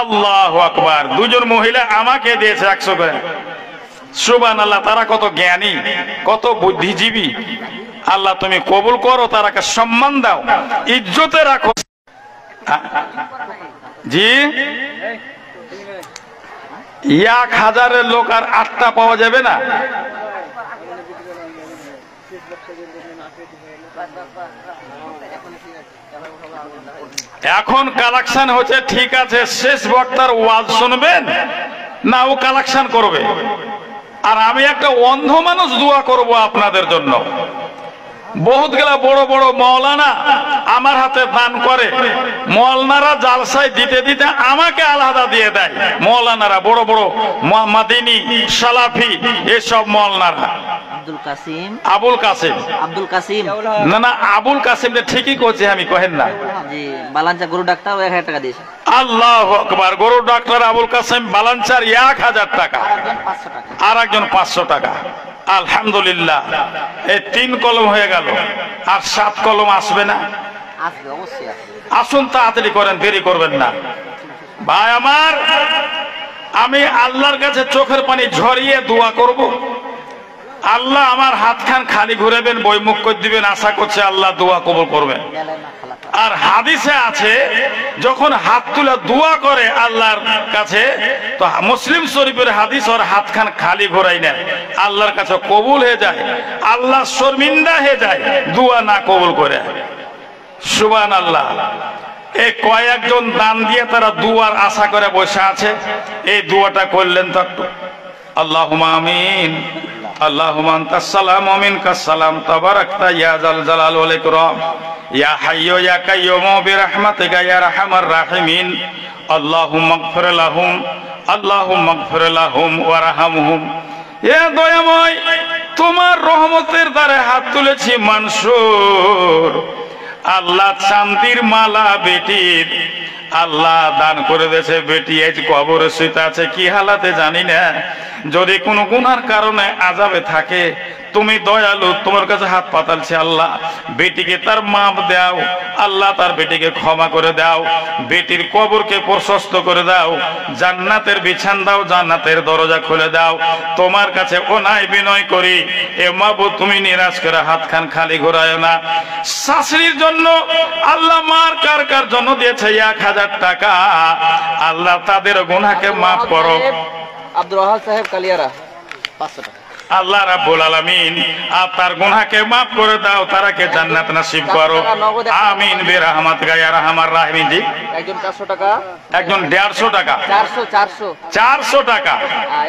আল্লাহু আকবার, 2 জন মহিলা আমাকে দিয়েছে 100 করে। সুবহানাল্লাহ, তারা কত জ্ঞানী, কত বুদ্ধিজীবী। আল্লাহ তুমি কবুল করো, তারাকে সম্মান দাও, ইজ্জতে রাখো। জি, 1000-এর লোক আর 8টা পাওয়া যাবে না। এখন কালেকশন হচ্ছে, ঠিক আছে, শেষ বক্তার ওয়াজ শুনবেন না ও কালেকশন করবে। আর আমি একটা অন্ধ মানুষ দোয়া করব আপনাদের জন্য। বহুত গেলা বড় বড় মৌলানা আমার হাতে দান করে, মৌলানারা জালসায় দিতে দিতে আমাকে আলাদা দিয়ে দেয়। মৌলানারা বড় বড় মাদিনী, সালাফি, এসব মৌলানারা। আবুল কাসিম, না না, আবুল কাসিম ঠিকই করছে, আমি কহেন না। বালাঞ্চা গরু ডাক্তার 1000 টাকা দিয়েছে। আল্লাহু আকবার, গরু ডাক্তার আবুল কাসিম বালাঞ্চার 1000 টাকা, আর একজন 500 টাকা। আলহামদুলিল্লাহ, এই 3 কলম হয়ে গেল, আর 7 কলম আসবে না? আসবে, অবশ্যই আসবে। আসুন, তাড়াতাড়ি করেন, দেরি করবেন না। ভাই আমার, আমি আল্লাহর কাছে চোখের পানি ঝরিয়ে দোয়া করব। আল্লাহ আমার হাতখান খালি ঘুরাবেন, বইমুখ করে দিবেন, আশা করছে আল্লাহ দোয়া কবুল করবেন। আর হাদিসে আছে, যখন হাত তুলে দোয়া করে আল্লাহর কাছে, তো মুসলিম শরীফের হাদিস, ওর হাতখান খালি ঘোরাই না, আল্লাহর কাছে কবুল হয়ে যায়। আল্লাহ শর্মিন্দা হয়ে যায় দোয়া না কবুল করে। সুবহানাল্লাহ। এই কয়েকজন দান দিয়ে তারা দুয়ার আশা করে বসে আছে, এই দোয়াটা করলেন তো একটু। আল্লাহুম্মা আমিন, আল্লাহুম্মা আনতাস সালাম ওয়া মিনকাস সালাম, তাবারাকতা ইয়া যাল জালাল ওয়াল ইকরাম, ইয়া হাইয়্যু ইয়া কাইয়্যুম বিরহমাতিকা ইয়া আরহামার রাহিমিন। আল্লাহুম্মা ইগফির লাহুম, আল্লাহুম্মা ইগফির লাহুম ওয়ারহামহুম। এ দয়াময়, তোমার রহমতের দ্বারে হাত তুলেছি মানসুর। আল্লাহ চান্দির মালা বেটির আল্লাহ দান করে দিয়েছে বেটি আজ কবরে শুইতে আছে, কি হালাতে জানি না। যদি কোনো গুনার কারণে আযাবে থাকে, তুমি দয়ালু, তোমার কাছে হাত পাতালছে আল্লাহ, বেটিকে তার মাপ দাও আল্লাহ, তার বেটিকে ক্ষমা করে দাও, বেটির কবরকে প্রশস্ত করে দাও, জান্নাতের বিছান দাও, জান্নাতের দরজা খুলে দাও। তোমার কাছে অনায় বিনয় করি, এ মাবুদ তুমি নিরাশ করে হাত খান খালি ঘোরায় না। শাশুড়ির জন্য আল্লাহ মার কার কার জন্য দিয়েছে 1000 টাকা, আল্লাহ তাদের গুনাহকে মাফ করো। আব্দুল ওয়াহাব সাহেব কালিয়ারা 500 টাকা। আল্লাহ রাব্বুল আলামিন আর তার গুনাহকে maaf করে দাও, তারাকে জান্নাত নসিব করো, আমিন বিরহমাতিকা ইয়া আরহামার রাহিমিন। জি, একজন 400 টাকা, একজন 150 টাকা, 400 টাকা,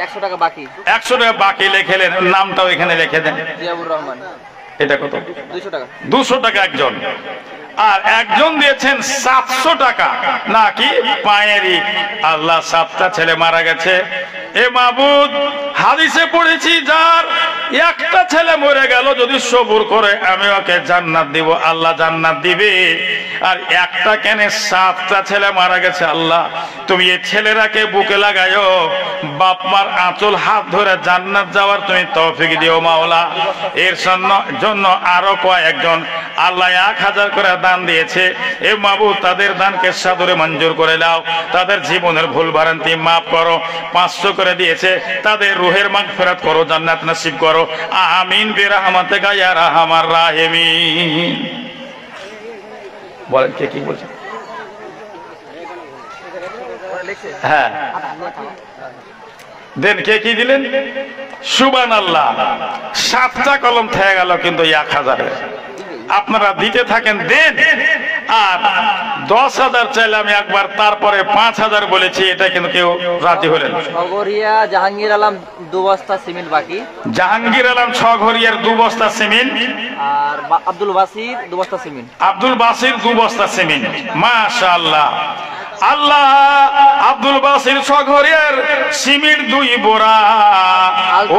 100 টাকা বাকি, 100 টাকা বাকি লিখেলেন, নামটাও এখানে লিখে দেন। জিয়াউর রহমান। এটা কত? 200 টাকা। 200 টাকা একজন। আর একজন দিয়েছেন 700 টাকা, নাকি পায়েরই। আল্লাহ 7টা ছেলে মারা গেছে, এ মাবুদ হাদিসে পড়েছি যার একটা ছেলে মরে গেল যদি সবুর করে আমি ওকে জান্নাত দিব, আল্লাহ জান্নাত দিবে। আর একটা কেন 7টা ছেলে মারা গেছে, আল্লাহ তুমি এই ছেলেরাকে বুকে লাগায়ো, বাপ মার আঁচল হাত ধরে জান্নাত যাওয়ার তুমি তৌফিক দিও মাওলা। এর জন্য আরো কয়েকজন আল্লাহ 1000 করে দান দিয়েছে, এ মাবুদ তাদের দানকে সাদরে মঞ্জুর করে দাও, তাদের জীবনের ভুল ভ্রান্তি মাফ করো। 500 করে দিয়েছে, তাদের রুহের মাগফিরাত করো, জান্নাত নসিব করো, আমিন বিরহমাতিকা ইয়া আরহামার রাহিমিন। বলেন কে কি বলছেন? হ্যাঁ দেন, কে কি দিলেন? সুবহানাল্লাহ, 7টা কলম থেকে গেল কিন্তু 1000। আপনারা দিতে থাকেন, দেন। আর 10,000 চাইলে আমি একবার, তারপরে 5,000 বলেছি, এটা কিন্তু কেউ রাজি হলেন। ছগরিয়া জাহাঙ্গীর আলম 2 বস্তা সিমেন্ট বাকি। জাহাঙ্গীর আলম ছগরিয়ার 2 বস্তা সিমেন্ট। আর আব্দুল বাসির 2 বস্তা সিমেন্ট। আব্দুল বাসির 2 বস্তা সিমেন্ট, মাশাআল্লাহ। আল্লাহ আব্দুল বাসির ছগরিয়ার সিমেন্ট 2 বোরা,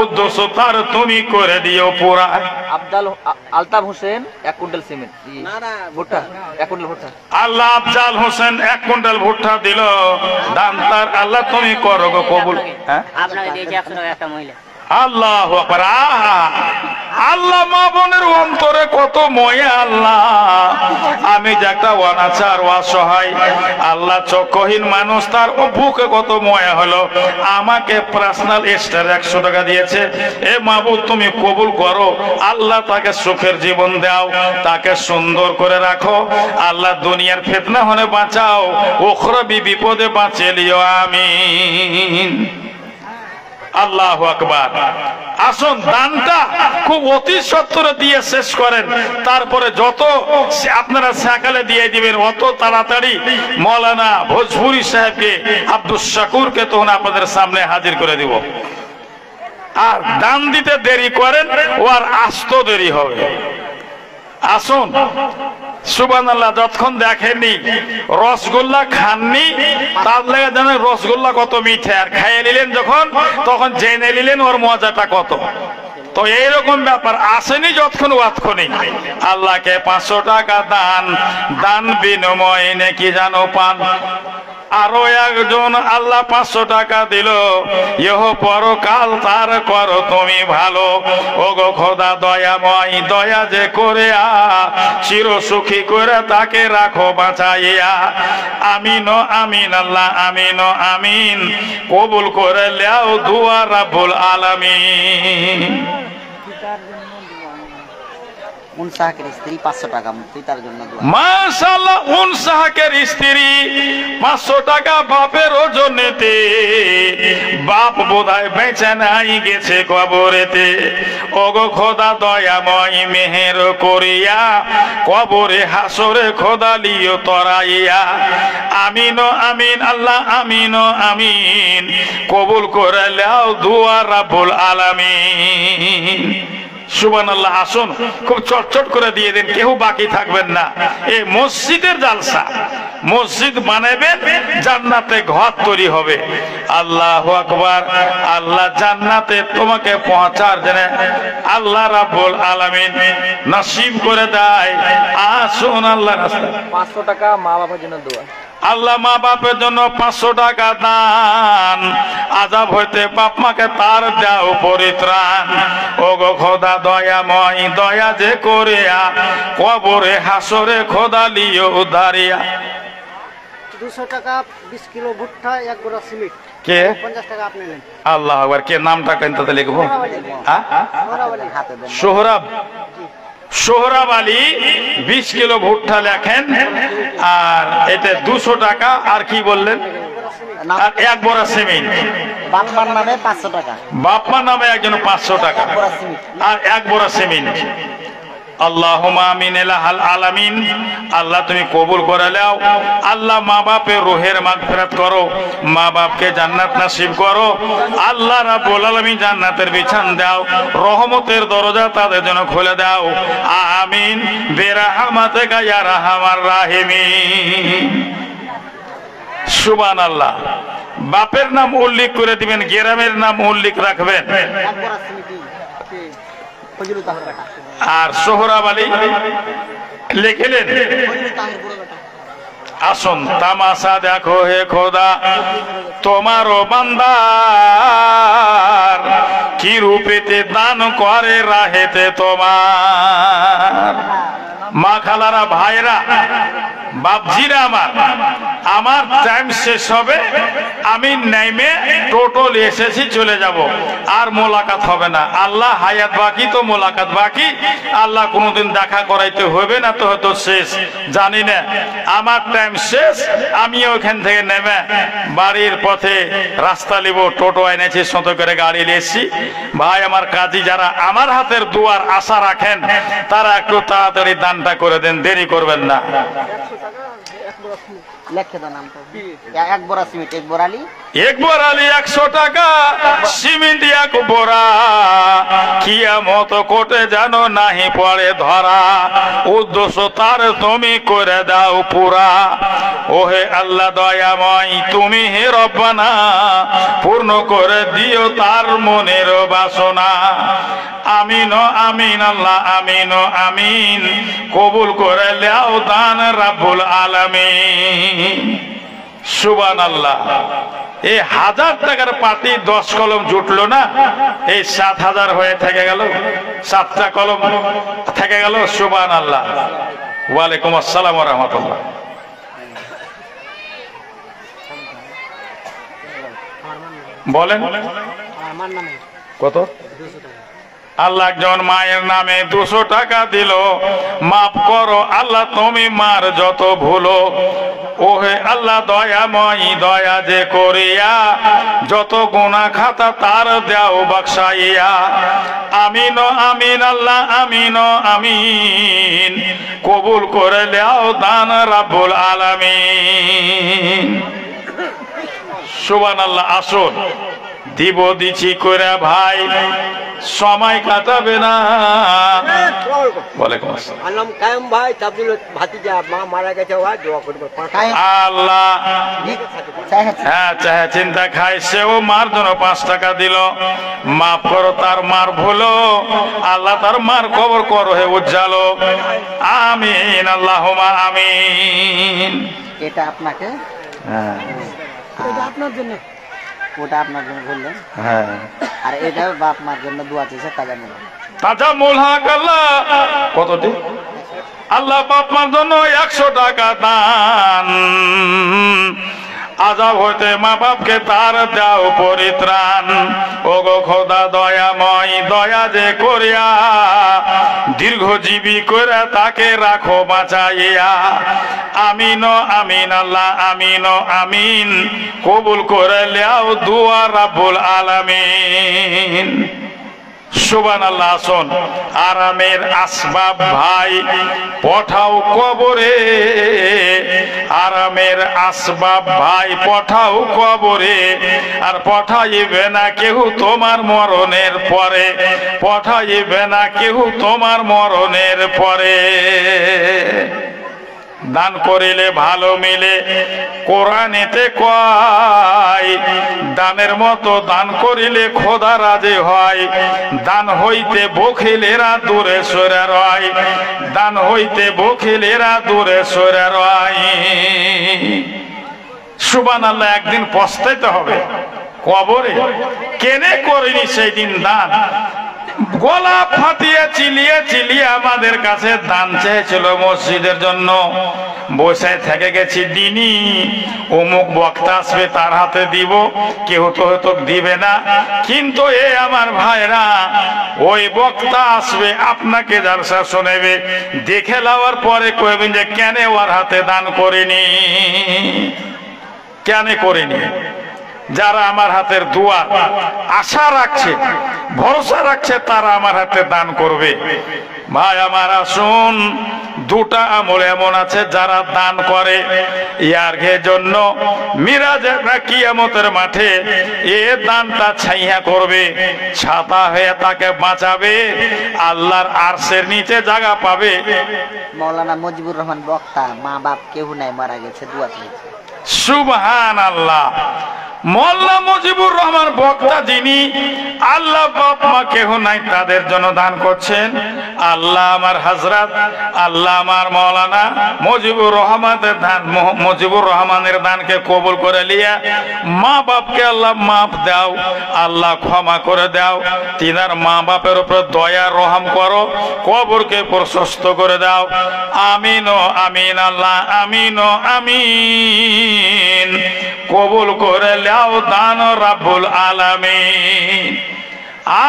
উদ্দেশ্য তার তুমি করে দিও পুরা। আলতাফ হোসেন 1 কুইন্টাল সিমেন্ট, ভুট্টা 1 কুইন্টাল ভুট্টা। আল্লাহ আফজাল হোসেন 1 কুইন্টাল ভুট্টা দিল, দান তার আল্লাহ তুমি করো গো কবুল। হ্যাঁ, আপনাকে দিয়েছে 100 টাকা একটা মহিলা। আল্লাহু আকবার। আহা, আল্লাহ মা বোনের অন্তরে কত ময়া। আল্লাহ আমি যে একটা অনাচার অসহায়, আল্লাহ চক্ষুহীন মানুষ, তার বুকে কত ময়া হলো, আমাকে পার্সোনাল এক্সট্রা 100 টাকা দিয়েছে। এ মাবুদ তুমি কবুল করো, আল্লাহ তাকে সুখের জীবন দাও, তাকে সুন্দর করে রাখো, আল্লাহ দুনিয়ার ফিতনা হলে বাঁচাও, উখরাবি বিপদে বাঁচিয়ে লিও, আমিন। আল্লাহু আকবার। আসুন দানটা খুব অতি সত্বরে দিয়ে শেষ করেন, তারপরে যত আপনারা সকালে দিয়ে দিবেন অত তাড়াতাড়ি মৌলানা ভোজপুরি সাহেবকে, আব্দুল শাকুরকে তখন আপনাদের সামনে হাজির করে দিব। আর দান দিতে দেরি করেন, ও আর আস্ত দেরি হবে। আসুন, সুবহানাল্লাহ। যতক্ষণ দেখেননি রসগোল্লা খাননি, তার লেগে জানেন রসগোল্লা কত মিঠে, আর খাইয়ে নিলেন যখন, তখন জেনে নিলেন ওর মজাটা কত। তো এইরকম ব্যাপার আসেনি যতক্ষণ অতক্ষণই। আল্লাহকে 500 টাকা দান, দান বিনিময়ে নেকি জানো পান। আরো একজন আল্লাহ 500 টাকা দিল, ইহ পরকাল তার করো তুমি ভালো। ওগো খোদা দয়াময়, দয়া যে করে চির সুখী করে তাকে রাখো বাঁচাইয়া। আমিন আমিন আল্লাহ, আমিন আমিন। কবুল করে লেও দুয়া রাব্বুল আলামিন। উনসাহের স্ত্রী 500 টাকা, পিতার জন্য দোয়া। মাশাআল্লাহ, উনসাহের স্ত্রী 500 টাকা বাপের ওজনেতে। বাপ বোধহয় বেঁচে নাই, গেছে কবরেতে। ওগো খোদা দয়াময় মেহের করিয়া, কবরে হাসরে খোদা লিও তরাইয়া। আমিন আমিন আল্লাহ, আমিন আমিন। কবুল করে লাও দুয়া রাব্বুল আলামিন। সুবহানাল্লাহ। আসুন খুব চটচট করে দিয়ে দেন, কেউ বাকি থাকবেন না। এই মসজিদের জালসা, মসজিদ বানাবেন, জান্নাতে ঘর তৈরি হবে। আল্লাহু আকবার। আল্লাহ জান্নাতে তোমাকে পৌঁছার জন্য আল্লাহ রাব্বুল আলামিন নসিব করে দেয়। আসুন আল্লাহর রাস্তায়। 500 টাকা মা বাবার জন্য দোয়া। আল্লাহ মা বাপের জন্য 500 টাকা দান, আযাব হইতে বাপ মাকে তার দাও পরিত্রাণ। ও গো খোদা দয়াময়, দয়া যে করিয়া কবরে হাসরে খোদা লিও দাঁড়িয়া। 200 টাকা 20 কিলো ভুট্টা, 1 গোড়া সিমেন্ট। কে? 50 টাকা আপনি নেন। আল্লাহ আকবার। কে নামটা কিন্তু লিখবো? হ্যাঁ, সোহরাওয়ালি হাতে দেন। সোহরাব, সোহরাব আলী 20 কিলো ভুট্টা লেখেন। আর এতে 200 টাকা। আর কি বললেন? আর 1 বোরা সিমেন্ট। বাপমার নামে 500 টাকা। বাপমার নামে একজন 500 টাকা আর 1 বোরা সিমেন্ট। আল্লাহুম্মা আমিন ইলাহাল আলামিন। আল্লাহ তুমি কবুল করে নাও। আল্লাহ মা বাপের রূহের মাগফিরাত করো, মা বাপকে জান্নাত নসিব করো। আল্লাহ রাব্বুল আলামিন জান্নাতের বিছান দাও, রহমতের দরজা তাদের জন্য খুলে দাও। আমিন বিরহমাতিকা ইয়া আরহামার রাহিমিন। সুবহানাল্লাহ। বাপের নাম উল্লেখ করে দিবেন, গ্রামের নাম উল্লেখ রাখবেন। 1 গোড়া সিমেন্ট ফজলু তাহের বেটা। আর সোহরাব আলী লিখলেন, ফজলু তাহের বড় বেটা। আসুন তামাশা দেখো হে খোদা, তোমারও বান্দার কি রূপেতে দান করে রাহেতে তোমার। মা খালারা, ভাইরা, বাপজিরা, আমার টাইম শেষ হবে, আমি নেমে টোটোল এসেছি, চলে যাব, আর মোলাকাত হবে না। আল্লাহ হায়াত বাকি তো মোলাকাত বাকি। আল্লাহ কোনোদিন দেখা করাইতে হবে না তো হয়তো শেষ, জানি না। আমার টাইম শেষ, আমি ওখান থেকে নেমে বাড়ির পথে রাস্তা নিব। টোটো এনেছি, শত করে গাড়ি নিয়েছি। ভাই আমার কাজী যারা আমার হাতের দুয়ার আশা রাখেন, তারা একটু তাড়াতাড়ি দানটা করে দেন, দেরি করবেন না। লেখে দাও নামটা। 1 বোরা সিমেন্ট, 1 বোরা আলি। 1 বোরা আলি 100 টাকা, সিমেন্ট 1 বোরা। কিয়ামত কোটে জানো নাহি পড়ে ধরা, উদ্দেশ্য তার তুমি করে দাও পুরা। ওহে আল্লাহ দয়াময়, তুমি হে রব্বানা, পূর্ণ করে দিও তার মনের বাসনা। আমিন আমিন আল্লাহ আমিন আমিন। কবুল করে নাও দান রাব্বুল আলামিন। সুবহানাল্লাহ। এই 1000 টাকার পাটি 10 কলম জুটলো না, এই 7000 হয়ে থেকে গেল, 7টা কলম থেকে গেল। সুবহানাল্লাহ। ওয়ালাইকুম আসসালাম ওয়া রাহমাতুল্লাহ। বলেন আমার নামে কত? 200 টাকা। আল্লাহ একজন মায়ের নামে 200 টাকা দিল। মাফ করো আল্লাহ তুমি মার যত ভুলো। ওহে আল্লাহ দয়াময়, দয়া যে করিয়া যত গুনাহ খাতা তার দাও বখশাইয়া। আমিন আমিন আল্লাহ আমিন আমিন। কবুল করে নাও দান রাব্বুল আলামিন। সুবহানাল্লাহ। আসুন দিব দিছি করে ভাই, সময় কাটাবে না। ওয়ালাইকুম আসসালাম। আলম কায়েম ভাই, তাবদুল ভাতিজা, মা মারা গেছে, ওয়া দোয়া করবে। আল্লাহ হ্যাঁ চাহে চিন্তা খায়, সেও মার জন্য 5 টাকা দিল। মাফ করো তার মার ভুলো, আল্লাহ তার মার কবর করো হে উজ্জালো। আমিন আল্লাহুম্মা আমিন। এটা আপনাকে, হ্যাঁ এটা আপনার জন্য, ওটা আপনার জন্য বললেন। হ্যাঁ, আর এটা বাপ মার জন্য দোয়া চেয়েছে, তাজা মূল। তাজা মূল হক আল্লাহ কতটি? আল্লাহ বাপ মার জন্য 100 টাকা দান, আযাব হইতে মা বাপকে তার দাও পরিত্রাণ। ওগো খোদা দয়াময়, দয়া যে করিয়া দীর্ঘজীবী করে তাকে রাখো বাঁচাইয়া। আমিন আমিন আল্লাহ আমিন আমিন। কবুল করে নাও দুয়া রাব্বুল আলামিন। সুবহানাল্লাহ। আসুন আরামের আসবাব ভাই পঠাও কবরে, আরামের আসবাব ভাই পঠাও কবরে। আর পঠাইবে না কেউ তোমার মরণের পরে, পঠাইবে না কেউ তোমার মরণের পরে। দান করিলে ভালো মিলে, কোরআনেতে কয় দানের মতো দান করিলে খোদা রাজি হয়। দান হইতে বখিলেরা দূরে সরে রয়, দান হইতে বখিলেরা দূরে সরে রয়। সুবহানাল্লাহ, একদিন পস্তাইতে হবে কবরে। কেনে করিনি সেই দিন দান? গলা ফাটিয়ে চিলিয়ে চিলিয়ে আমাদের কাছে দান চেয়েছিল মসজিদের জন্য। বসে থেকে গেছি দিনই অমুক বক্তা আসবে তার হাতে দিব, কেউ তো হয়তো দিবে না। কিন্তু এ আমার ভাইরা, ওই বক্তা আসবে আপনাকে জালসা শোনাবে, দেখে লওয়ার পরে কইবেন যে কেন ওর হাতে দান করিনি, কেন করিনি। যারা আমার হাতের দোয়া আশা রাখছে, ভরসা রাখছে, তারা আমার হাতে দান করবে। ভাই আমার আসুন, দুটা আমল এমন আছে যারা দান করে ইয়ার জন্য মিরাজের কিয়ামতের মাঠে এ দানটা ছাইয়া করবে, ছাতা হয়ে তাকে বাঁচাবে, আল্লাহর আরশের নিচে জায়গা পাবে। মৌলানা মুজিবুর রহমান বক্তা, মা বাপ কেউ নাই, মারা গেছে, দোয়া চাইছে। সুবহানাল্লাহ। মোল্লা মুজিবুর রহমান বক্তা যিনি, আল্লাহ বাপ মা কেহ নাই, তাদের জন্য দান করছেন। আল্লাহ আমার হযরত, আল্লাহ আমার মৌলানা মুজিবুর রহমানের দান, মুজিবুর রহমানের দানকে কবুল করে লিয়া মা বাপকে আল্লাহ মাফ দাও, আল্লাহ ক্ষমা করে দাও, তিনার মা বাপের উপর দয়া রহম করো, কবরকে প্রশস্ত করে দাও। আমিন ও আমিন, আল্লাহ আমিন ও আমিন। কবুল করে লাও দান রাব্বুল আলামিন।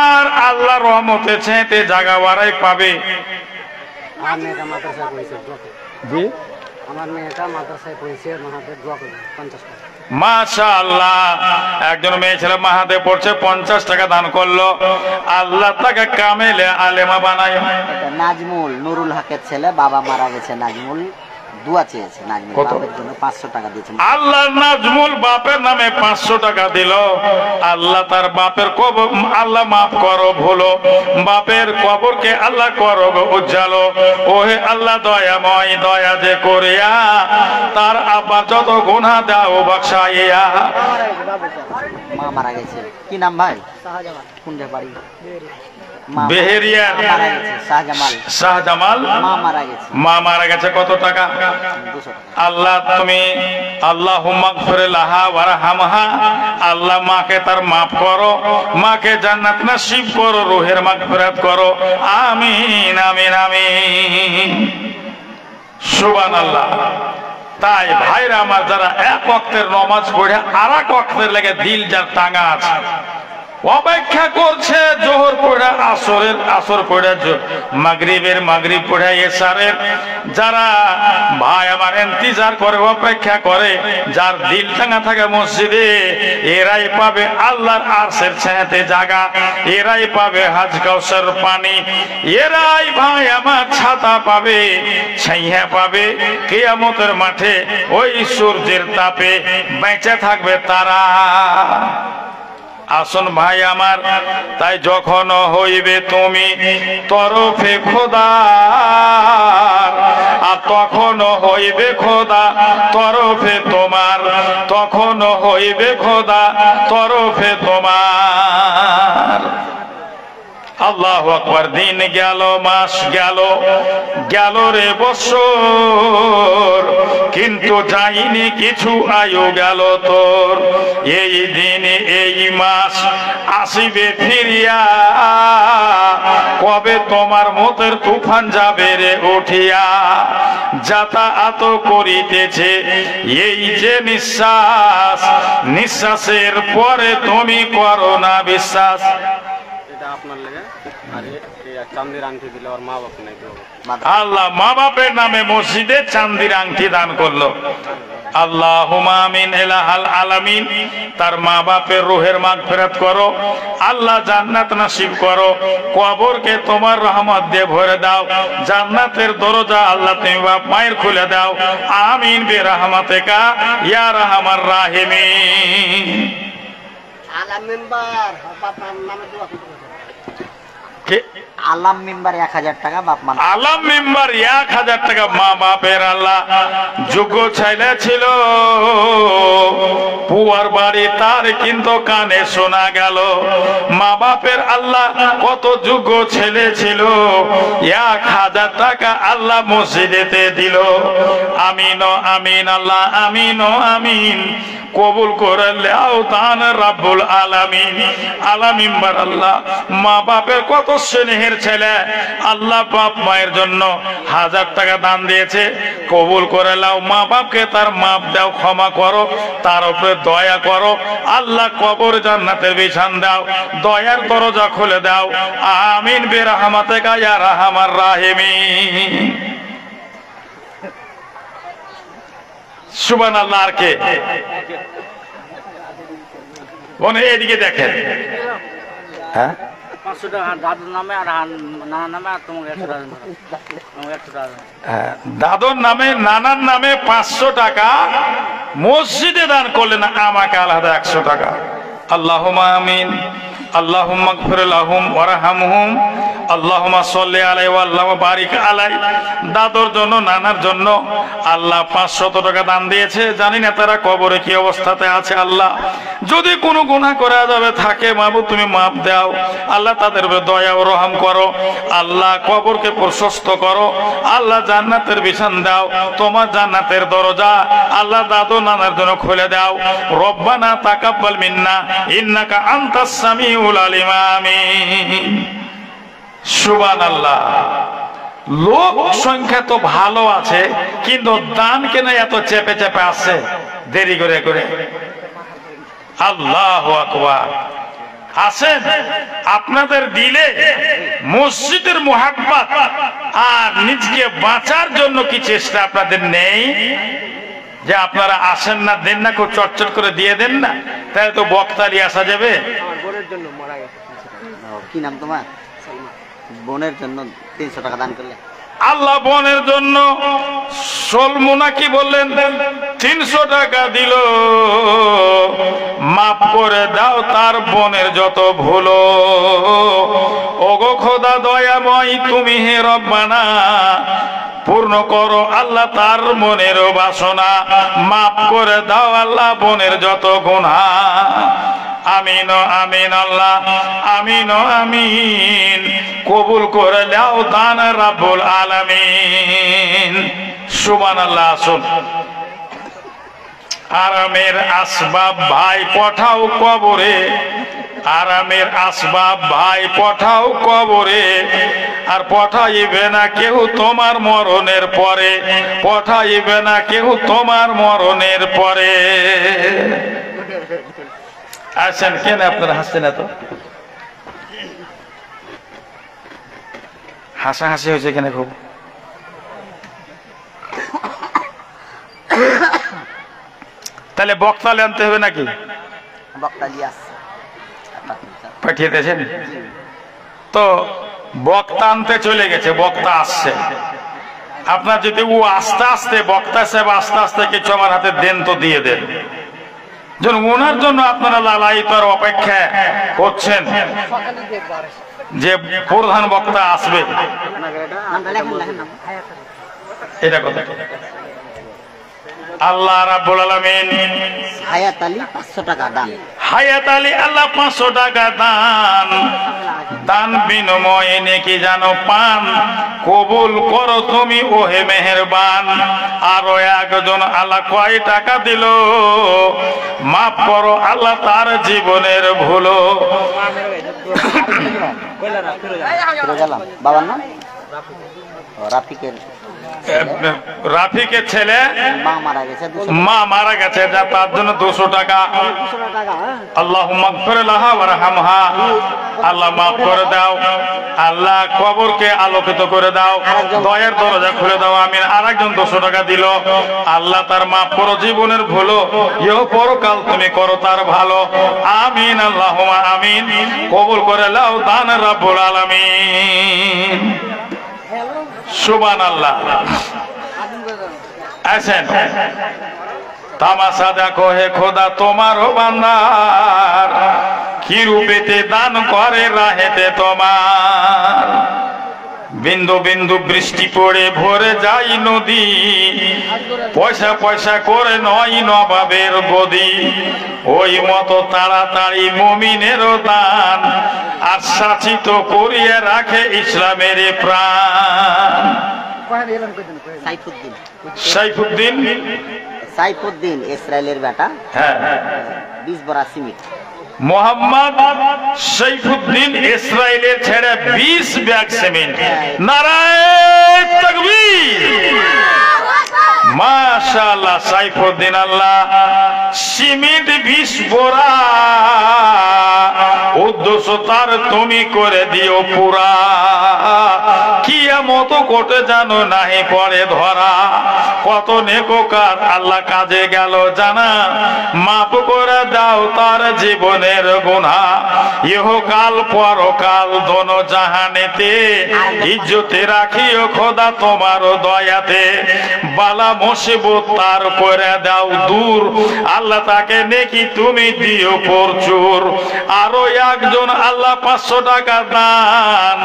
আর আল্লাহ রহমতে চেতে জায়গা বাড়াই পাবে। আমার মেয়েটা মাদ্রাসায় পড়েছে, জি আমার মেয়েটা মাদ্রাসায় পড়েছে, মাহাতে দোয়া করবে 50 টাকা। মাশাআল্লাহ, একজন মেয়ে ছেলে মাহাতে পড়ছে, 50 টাকা দান করলো। আল্লাহ তাকে কামেলে আলেমা বানায়। নাজমুল নুরুল হকের ছেলে, বাবা মারা গেছে। নাজমুল দোয়া চেয়েছে, নাজমুল বাপের জন্য 500 টাকা দিয়েছে। আল্লাহ নাজমুল বাপের নামে 500 টাকা দিল। আল্লাহ তার বাপের কবর আল্লাহ মাফ করো, ভুলো বাপের কবরকে আল্লাহ করো উজ্জালো। ওহে আল্লাহ দয়াময়, দয়া যে করিয়া তার আব্বা যত গুনাহ দাও বখশাইয়া। মা মারা গেছে, কি নাম ভাই? শাহজামাল। কোন বাড়ি? বেহেরিয়া। মারা গেছে শাহজামাল। শাহজামাল মা মারা গেছে। মা মারা গেছে, কত টাকা? 200 টাকা। আল্লাহ তুমি আল্লাহুম্মা গফির লাহা ওয়ারহামহা, আল্লাহ মাকে তার মাফ করো, মাকে জান্নাত নসিব করো, রূহের মাগফিরাত করো। আমিন আমিন আমিন। সুবহানাল্লাহ। তাই ভাইরা আমার, যারা এক ওয়াক্তের নামাজ পড়ে আর এক ওয়াক্তের লেগে দিল যার টাঙা আছে, অপেক্ষা করছে জোহর পড়া, আসরের আসর পড়া, মাগরিবের মাগরিব পড়া, এশারের, যারা ভাই আমার ইন্তজার করে, অপেক্ষা করে, যার দিল টাঙা থাকে মসজিদে, এরাই পাবে আল্লাহর আরশের ছায়াতে জায়গা, এরাই পাবে হাজ কাউসার পানি, এরাই ভাই আমার ছাতা পাবে, ছাইয়া পাবে কিয়ামতের মাঠে, ওই সূর্যের তাপে বেঁচে থাকবে তারা। আসুন ভাই আমার, তাই যখন হইবে তুমি তরফে খোদার, আর তখন হইবে খোদা তরফে তোমার, তখন হইবে খোদা তরফে তোমার। আল্লাহু আকবার। দিন গেল, মাস গেল, গেল রে বছর, কিন্তু যাইনি কিছু আয়ু গেল তোর। এই দিন এই মাস আসিবে ফিরিয়া, কবে তোমার মতের তুফান যাবে রে উঠিয়া। যাতায়াত করিতেছে এই যে নিঃশ্বাস, নিঃশ্বাসের পরে তুমি করো না বিশ্বাস। আপনার লেগে আর চান্দির আংটি দিলে ওর মা বাপ নাই। আল্লাহ মা বাপের নামে মসজিদে চান্দির আংটি দান করলো। আল্লাহুম্মা আমিন ইলাহাল আলামিন। তার মা বাপের রূহের মাগফিরাত করো, আল্লাহ জান্নাত নসিব করো, কবরকে তোমার রহমত দিয়ে ভরে দাও, জান্নাতের দরজা আল্লাহ তুমি বাপ মায়ের খুলে দাও। আমিন বিরহমাতিকা ইয়া রাহমার রাহিমিন। আলা মেম্বার বাবার নামে দোয়া করতে। কে আলাম মেম্বার 1000 টাকা বাপ মা আলাম মেম্বার 1000 টাকা মা বাপের আল্লাহ যোগ্য ছেলে ছিল পুয়ার বাড়ি তার কিন্তু কানে শোনা গেল মা বাপের আল্লাহ কত যোগ্য ছেলে ছিল 1000 টাকা আল্লাহ মসজিদেতে দিল আমিন আমিন আল্লাহ আমিন আমিন কবুল করে লাও দান রাব্বুল আলামিন আলামিন বার আল্লাহ মা বাপের কত স্নেহের ছেলে আল্লাহ বাপ মায়ের জন্য 1000 টাকা দান দিয়েছে কবুল করে লাও মা বাপকে তার মাপ দাও ক্ষমা করো তার উপরে দয়া করো আল্লাহ কবর জান্নাতের বিছান দাও দয়ার দরজা খুলে দাও আমিন বিরহমাতিকা ইয়া রাহমার রাহিমিন সুবহানাল্লাহ। আর কে বনে এদিকে দেখেন হ্যাঁ 500 টাকা দাদুর নামে আর নানার নামে আর তোমাকে 100 টাকা তোমাকে 100 টাকা দাদুর নামে নানার নামে 500 টাকা মসজিদে দান করলেন আমাকে আলাদা 100 টাকা আল্লাহুম্মা আমিন আল্লাহুম্মা গফির লাহুম ওয়ারহামহুম আল্লাহুম্মা সাল্লি আলাইহি ওয়া আল্লাহুম্মা বারিক আলাইহি দাদুর জন্য নানার জন্য আল্লাহ 500 টাকা দান দিয়েছে জানি না তারা কবরে কি অবস্থাতে আছে আল্লাহ যদি কোনো গুনাহ করা যাবে থাকে মাবুদ তুমি মাফ দাও আল্লাহ তাদের উপরে দয়া ও রহম করো আল্লাহ কবরকে প্রশস্ত করো আল্লাহ জান্নাতের বিছান দাও তোমার জান্নাতের দরজা আল্লাহ দাদু নানার জন্য খুলে দাও রব্বানা তাকাব্বাল মিন্না ইন্নাকা আনতাস সামিউল আলিম আমিন সুবহানাল্লাহ। লোক সংখ্যা তো ভালো আছে কিন্তু দান কেন এত চেপে চেপে আসছে দেরি করে করে আল্লাহু আকবার আসেন আপনাদের দিলে মসজিদের মুহাব্বত আর নিজকে বাঁচার জন্য কি চেষ্টা আপনাদের নেই যে আপনারা আসেন না দেন না খুব চটচট করে দিয়ে দেন না তাহলে তো বক্তালি আসা যাবে কি নাম তোমার বোনের জন্য 300 টাকা দান করলে আল্লাহ বোনের জন্য সলমুনা কি বললেন 300 টাকা দিল মাফ করে দাও তার বোনের যত ভুল ওগো খোদা দয়াময় তুমি হে রব্বানা পূর্ণ করো আল্লাহ তার মনের বাসনা মাফ করে দাও আল্লাহ বোনের যত গুনাহ আমিন আমিন আল্লাহ আমিন আমিন কবুল করে দাও দান রাব্বুল আলামিন সুবহানাল্লাহ। আসুন আরামের আসবাব ভাই পাঠাও কবরে আরামের আসবাব ভাই পাঠাও কবরে আর পাঠাইবে না কেউ তোমার মরণের পরে পাঠাইবে না কেউ তোমার মরণের পরে আসেন কেন আপনারা হাসছেন এত হাসাহাসি হয়েছে কেন খুব তাহলে বক্তালে আনতে হবে নাকি বক্তা দিয়ে আসছে পাঠিয়ে দিয়েছেন তো বক্তা আনতে চলে গেছে বক্তা আসছে আপনার যদি ও আস্তে আস্তে বক্তা সাহেব আস্তে আস্তে কিছু আমার হাতে দেন তো দিয়ে দেন যেন ওনার জন্য আপনারা লালায়িতর অপেক্ষা করছেন যে প্রধান বক্তা আসবে এটা কথা আল্লাহ রাব্বুল আলামিন হায়াত আলী 500 টাকা দান হায়াত আলী আল্লাহ 500 টাকা দান দান বিনিময়ে নেকি জানো পান কবুল করো তুমি ওহে মেহেরবান আরো একজন আল্লাহ কয় টাকা দিল মাফ করো আল্লাহ তার জীবনের ভুল বাবার নাম রাফিকের রাফিকের ছেলে মা মা মারা গেছে মারা গেছে যা তার জন্য 200 টাকা আল্লাহুম্মা গফির লাহা ওয়ারহামহা আল্লাহ মাফ করে দাও আল্লাহ কবরকে আলোকিত করে দাও দয়ার দরজা খুলে দাও আমিন আরেকজন 200 টাকা দিল আল্লাহ তার মাফ করো জীবনের ভুল ইহ পরকাল তুমি করো তার ভালো আমিন আল্লাহুম্মা আমিন কবুল করে লাও দান রাব্বুল আলামিন সুবহানাল্লাহ। আসেন তামাশা দেখো হে খোদা তোমারও বান্দার কি রূপেতে দান করে রাহেতে তোমার। বিন্দু বিন্দু বৃষ্টি পড়ে ভরে যায় নদী, পয়সা পয়সা করে নয় নবাবের গদি। ওই মতো তাড়াতাড়ি মুমিনেরও দান আশ্বাসিত করিয়া রাখে ইসলামের প্রাণ। সাইফুদ্দিন সাইফুদ্দিন সাইফুদ্দিন ইসরায়েলের বেটা, হ্যাঁ 20 বড়া সিমেন্ট। মোহাম্মদ সাইফুদ্দিন ইসরায়েলের ছেড়ে 20 ব্যাগ সিমেন্ট। নারায়ে তাকবীর, মাশাআল্লাহ। সাইফুদ্দিন আল্লাহ সিমেন্ট 20 বোরা, উদ্দেশ্য তার তুমি করে দিও পুরা। কিয়ামত কোটে জানো নাহি পড়ে ধরা, কত নেককার আল্লাহ কাজে গেল জানা। মাফ করে দাও তার জীবনের গুনাহ, ইহকাল পরকাল দোনো জাহানেতে। ইজ্জতে রাখিও খোদা তোমার দয়াতে, বালা মুসিবত তার করে দাও দূর। আল্লাহ তাকে নেকি তুমি দিও প্রচুর। আরো একজন আল্লাহ 500 টাকা দান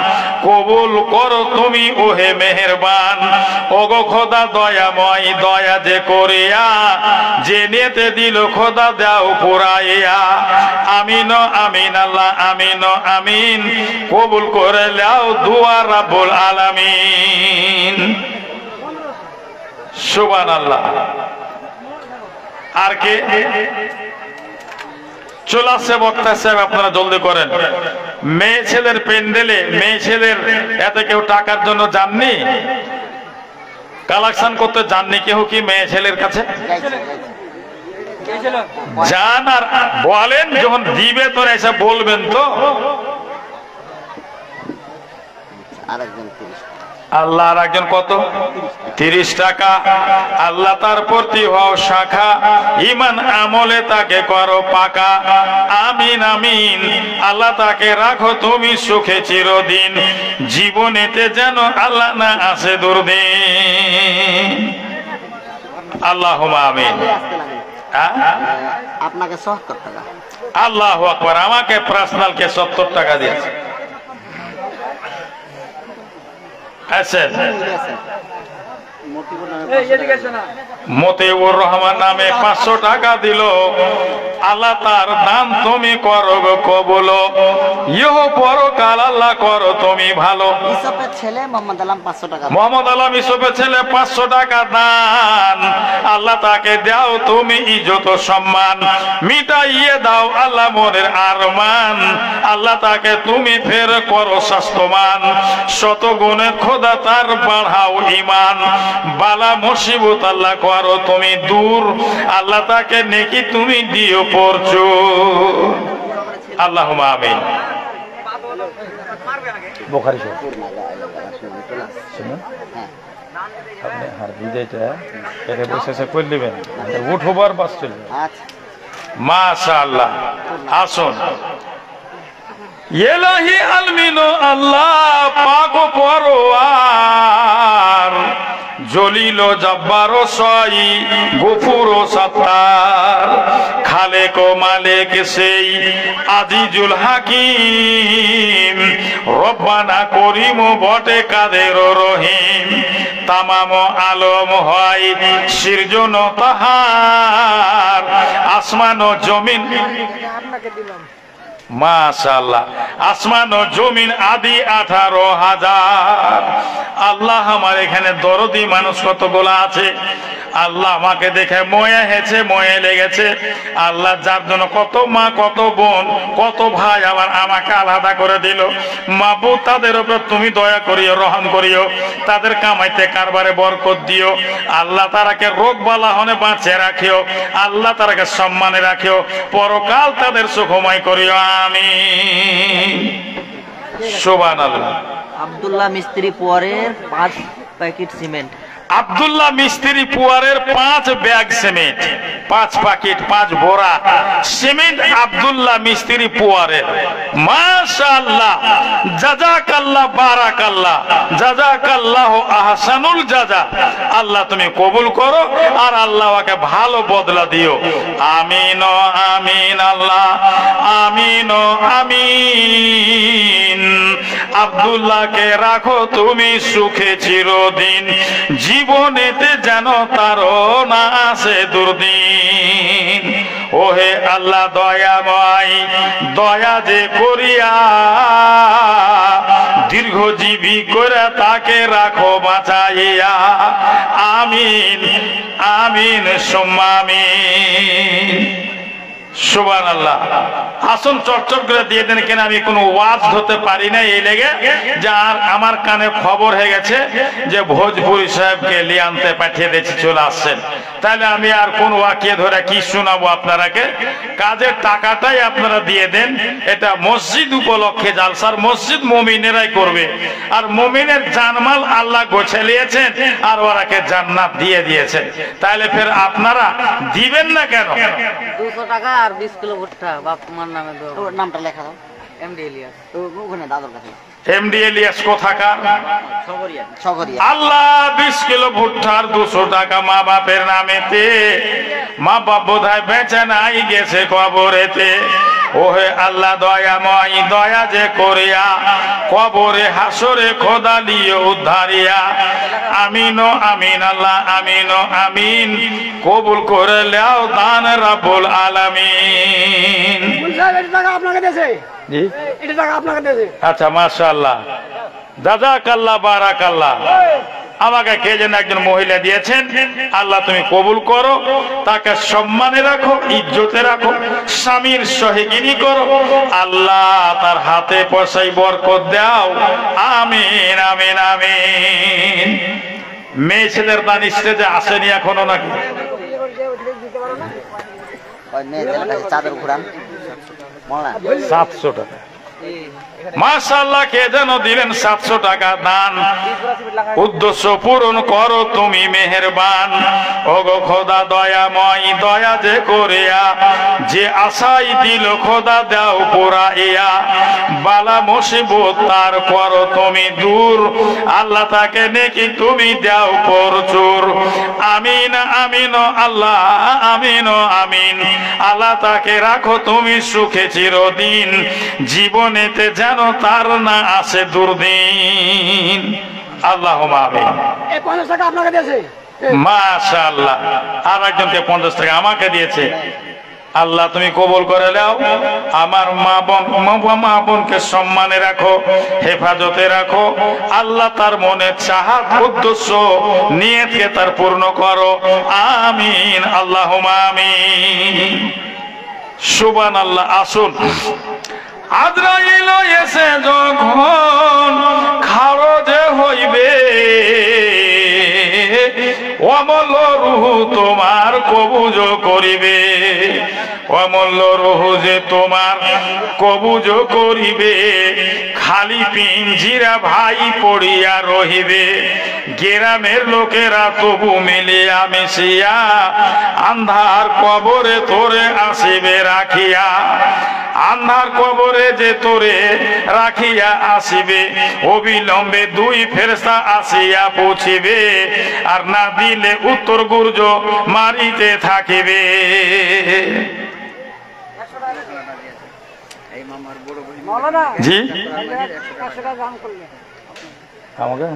কবুল করো তুমি ওহে মেহেরবান। ওগো খোদা দয়াময়, দয়া যে করিয়া যে নেতে দিল খোদা দাও পুরাইয়া। আমিন আমিন আল্লাহ আমিন আমিন, কবুল করে লাও দুয়া রাব্বুল আলামিন। সুবহানাল্লাহ। আর কে চলে আসছে বক্তা সাহেব, আপনারা জলদি করেন। মেয়ে ছেলের প্যান্ডেলে মেয়ে ছেলের এতে কেউ টাকার জন্য যাননি, কালেকশন করতে যাননি কেউ কি মেয়ে ছেলের কাছে? যান আর বলেন, যখন দিবে তো এসে বলবেন তো। আরেকজন আল্লাহ আর একজন কত? 30 টাকা। আল্লাহ তার প্রতি হও শাখা, ইমান আমলে তাকে করো পাকা। আমিন আমিন। আল্লাহ তাকে রাখো তুমি সুখে চিরদিন, জীবনেতে যেন আল্লাহ না আসে দুর্দিন। আল্লাহুম্মা আমিন। আপনাকে 70 টাকা। আল্লাহু আকবার। আমাকে পার্সোনালকে 70 টাকা দিয়েছে। আচ্ছা, মতিউর রহমান নামে 500 টাকা দিল। আল্লাহ তার দান তুমি করো গো কবুল, ইহ পরকাল আল্লাহ করো তুমি ভালো। ইসপের ছেলে মোহাম্মদ আলম 500 টাকা। মোহাম্মদ আলম ইসপের ছেলে 500 টাকা দান। আল্লাহ তাকে দাও তুমি ইজ্জত সম্মান, মিটাইয়ে দাও আল্লাহ মনের আরমান। আল্লাহ তাকে তুমি ফের করো স্বাস্থ্যমান, শত গুণে খোদা তার বাড়াও ইমান। বালা মুসিবত আল্লাহ করো তুমি দূর, আল্লাহ তাকে নেকি তুমি দিও প্রচুর। আল্লাহুম্মা আমিন। বুখারী শরীফ শুনুন, আপনি হার বিদায়টা এটা বসে করে নেবেন, উঠবার বাস চলবে। আচ্ছা, মাশাআল্লাহ। আসুন। ইলাহি আলমিনো আল্লাহ পাক পরওয়ার, জলিল জব্বার সই গফুর সত্তার। খালেক ও মালিক সেই আজিজুল হাকিম, রব্বানা করিম বটে কাদের রহিম। তামাম আলম হয় সৃজন তাহার, আসমান ও জমিন। মাশাআল্লাহ। আসমান ও জমিন আদি 18,000। আল্লাহ আমার এখানে দরদি মানুষ কতগুলো আছে। আল্লাহ আমাকে দেখে ময়া হেছে, ময়ে লেগেছে। আল্লাহ যার জন্য কত মা কত বোন কত ভাই আবার আমাকে আলাদা করে দিল। মাবুদ তাদের উপর তুমি দয়া করিও, রহম করিও, তাদের কামাইতে কারবারে বরকত দিও। আল্লাহ তারাকে রোগ বালা হনে বাঁচিয়ে রাখিও, আল্লাহ তারাকে সম্মানে রাখিও, পরকাল তাদের সুখময় করিও। আমিন। সুবহানাল্লাহ। আব্দুল্লাহ মিস্ত্রি পুয়ারের 5 প্যাকেট সিমেন্ট। আব্দুল্লাহ মিস্ত্রি পুয়ারের 5 ব্যাগ সিমেন্ট। 5 প্যাকেট 5 বোরা সিমেন্ট আব্দুল্লাহ মিস্ত্রি পোয়ারের। মাশাআল্লাহ, জাযাকাল্লাহ, বারাকাল্লাহ, জাযাকাল্লাহু আহসানুল জাযা। আল্লাহ তুমি কবুল করো আর আল্লাহ ওকে ভালো বদলা দিও। আমিন ও আমিন, আল্লাহ আমিন ও আমিন। আব্দুল্লাহকে রাখো তুমি সুখে চিরদিন, জীবনেতে যেন তারও না আসে দুর্দিন। ওহে আল্লাহ দয়াময়, দয়া যে করিয়া দীর্ঘজীবী করে তাকে রাখো বাঁচাইয়া। আমিন আমিন সুম্মা আমিন। সুবহানাল্লাহ। আসুন চটচট করে দিয়ে দেন, কেন আমি কোনো ওয়াজ ধরতে পারি না এই লেগে যে আর আমার কানে খবর হয়ে গেছে যে ভোজপুরি সাহেবকে লিয়ে আনতে পাঠিয়ে দিয়েছি, চলে আসছেন। তাহলে আমি আর কোন ওয়াকিয়ে ধরে কি শোনাবো আপনারাকে? কাজের টাকাটাই আপনারা দিয়ে দেন। এটা মসজিদ উপলক্ষে জালসার, মসজিদ মুমিনেরাই করবে। আর মুমিনের জানমাল আল্লাহ গোছে নিয়েছেন আর ওরাকে জান্নাত দিয়ে দিয়েছেন। তাহলে ফের আপনারা দিবেন না কেন? 200 টাকা আর 20 কিলো ভুট্টা বাপ মার নামে দাও। ওর নামটা লেখা দাও। এমডি ইলিয়াস। তো ওখানে দাদুর কাছে। এমডি ইলিয়াস কোথাকার? সগরিয়া। আল্লাহ 20 কিলো ভুট্টার 200 টাকা মা বাপের নামেতে। মা বাপ বোধহয় বেঁচে নাই, গেছে কবরেতে। ওহে আল্লাহ দয়াময়, দয়া যে করিয়া কবরে হাসরে খোদা লিয়ে উদ্ধারিয়া। আমিন ও আমিন, আল্লাহ আমিন ও আমিন। কবুল করে লাও দান রাব্বুল আলামিন। আচ্ছা, মাশাআল্লাহ, জাযাকাল্লাহ, বারাকাল্লাহ। আমাকে কে যেন একজন মহিলা দিয়েছেন, আল্লাহ তুমি কবুল করো, তাকে সম্মানে রাখো, ইজ্জতে রাখো, স্বামীর সহযোগিনী করো। আল্লাহ তার হাতে পয়সায় বরকত দাও। আমিন আমিন আমিন। মেয়ে ছেলের দান স্টেজে আসেনি এখনো নাকি? চাদর ঘুরান 700 টাকা। মাশাআল্লাহ, কে যেন দিলেন 700 টাকা দান। উদ্দেশ্য পূরণ করো তুমি মেহেরবান। ওগো খোদা দয়াময়, দয়া যে করিয়া যে আশাই দিল খোদা দাও পুরাইয়া। বালা মুসিবত তার করো তুমি দূর, আল্লাহ তাকে নেকি তুমি দাও প্রচুর। আমিন আমিন আল্লাহ আমিন আমিন। আল্লাহ তাকে রাখো তুমি সুখে চিরদিন, জীবনেতে যেন তার না আসে দুর্দিন। আল্লাহুম্মা আমিন। এই 50 টাকা আপনাকে দিয়েছে। মাশাআল্লাহ, আর একজনকে 50 টাকা আমাকে দিয়েছে। আল্লাহ তুমি কবুল করে নাও। আমার মা বোনকে সম্মানে রাখো, হেফাজতে রাখো। আল্লাহ তার মনে চাহাত উদ্দেশ্য নিয়তকে তার পূর্ণ করো। আমিন আল্লাহুম্মা আমিন। সুবহানাল্লাহ। আসুন, আজরাইল এসে যখন খারজে হইবে, অমল রূহ তোমার কবুজ করিবে। অমূল্য রূহ যে তোমার কবুজ করিবে, খালি পিঞ্জিরা ভাই পড়িয়া রহিবে। গ্রামের লোকেরা তবু মিলিয়া মিশিয়া আন্ধার কবরে তোরে আসিবে রাখিয়া। আন্ধার কবরে যে তোরে রাখিয়া আসিবে, অবিলম্বে 2 ফেরেশতা আসিয়া পৌঁছিবে। আর না দিলে উত্তর গুর্জ মারিতে থাকিবে। জি আমাকে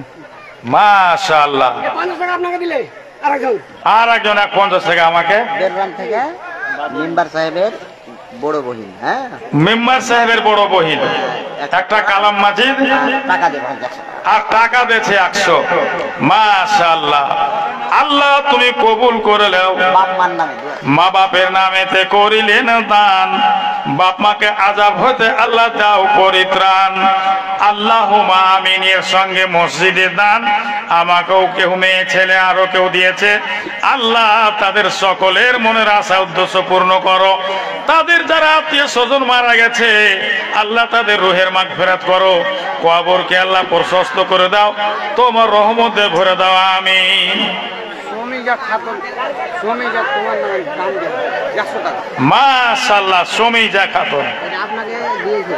মাশাআল্লাহ। 50 টাকা আপনাকে দিলে আরেকজন। আর একজন 50 টাকা আমাকে। বেররাম থেকে মেম্বার সাহেবের বড় বহিন। হ্যাঁ, মেম্বার সাহেবের বড় বহিন একটা কালাম মাজিদ টাকা দেব 100 আর টাকা দিয়েছে 100। মাশাআল্লাহ। আল্লাহ তুমি কবুল করে নাও। বাপ মার নামে মা বাপের নামেতে করিলেন দান, বাপ মাকে আযাব হতে আল্লাহ দাও পরিত্রাণ। আল্লাহুম্মা আমিন। এর সঙ্গে মসজিদের দান আমাকেও কেউ মেয়ে ছেলে আরো কেউ দিয়েছে। আল্লাহ তাদের সকলের মনের আশা উদ্দেশ্য পূর্ণ করো। তাদের যারা আত্মীয় স্বজন মারা গেছে, আল্লাহ তাদের রুহের মাগফিরাত করো। কবরকে আল্লাহ প্রশস্ত করে দাও, তোমার রহমতে ভরে দাও। আমিন। সমীজা খাতুন, সমীজা তোমার দাম দেবে 100 টাকা। মাশাআল্লাহ, সমীজা খাতুন, এটা আপনাকে দিয়েছে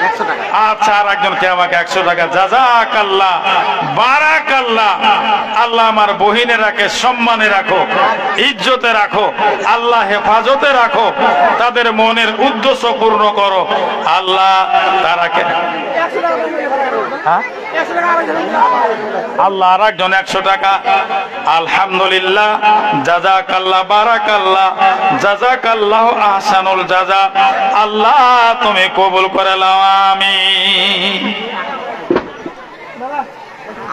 100 টাকা। আচ্ছা, আর একজনকে আমাকে 100 টাকা। জাযাকাল্লাহ, বারাকাল্লাহ। আল্লাহ আমার বহিনেরাকে সম্মানে রাখো, ইজ্জতে রাখো, আল্লাহ হেফাজতে রাখো, তাদের মনের উদ্দেশ্য পূর্ণ করো আল্লাহ। তারাকে আল্লাহ আর একজন 100 টাকা। আলহামদুলিল্লাহ, জাযাকাল্লাহ, বারাকাল্লাহ, জাযাকাল্লাহ আহসানুল জাযা। আল্লাহ তুমি কবুল করে নাও, আমিন।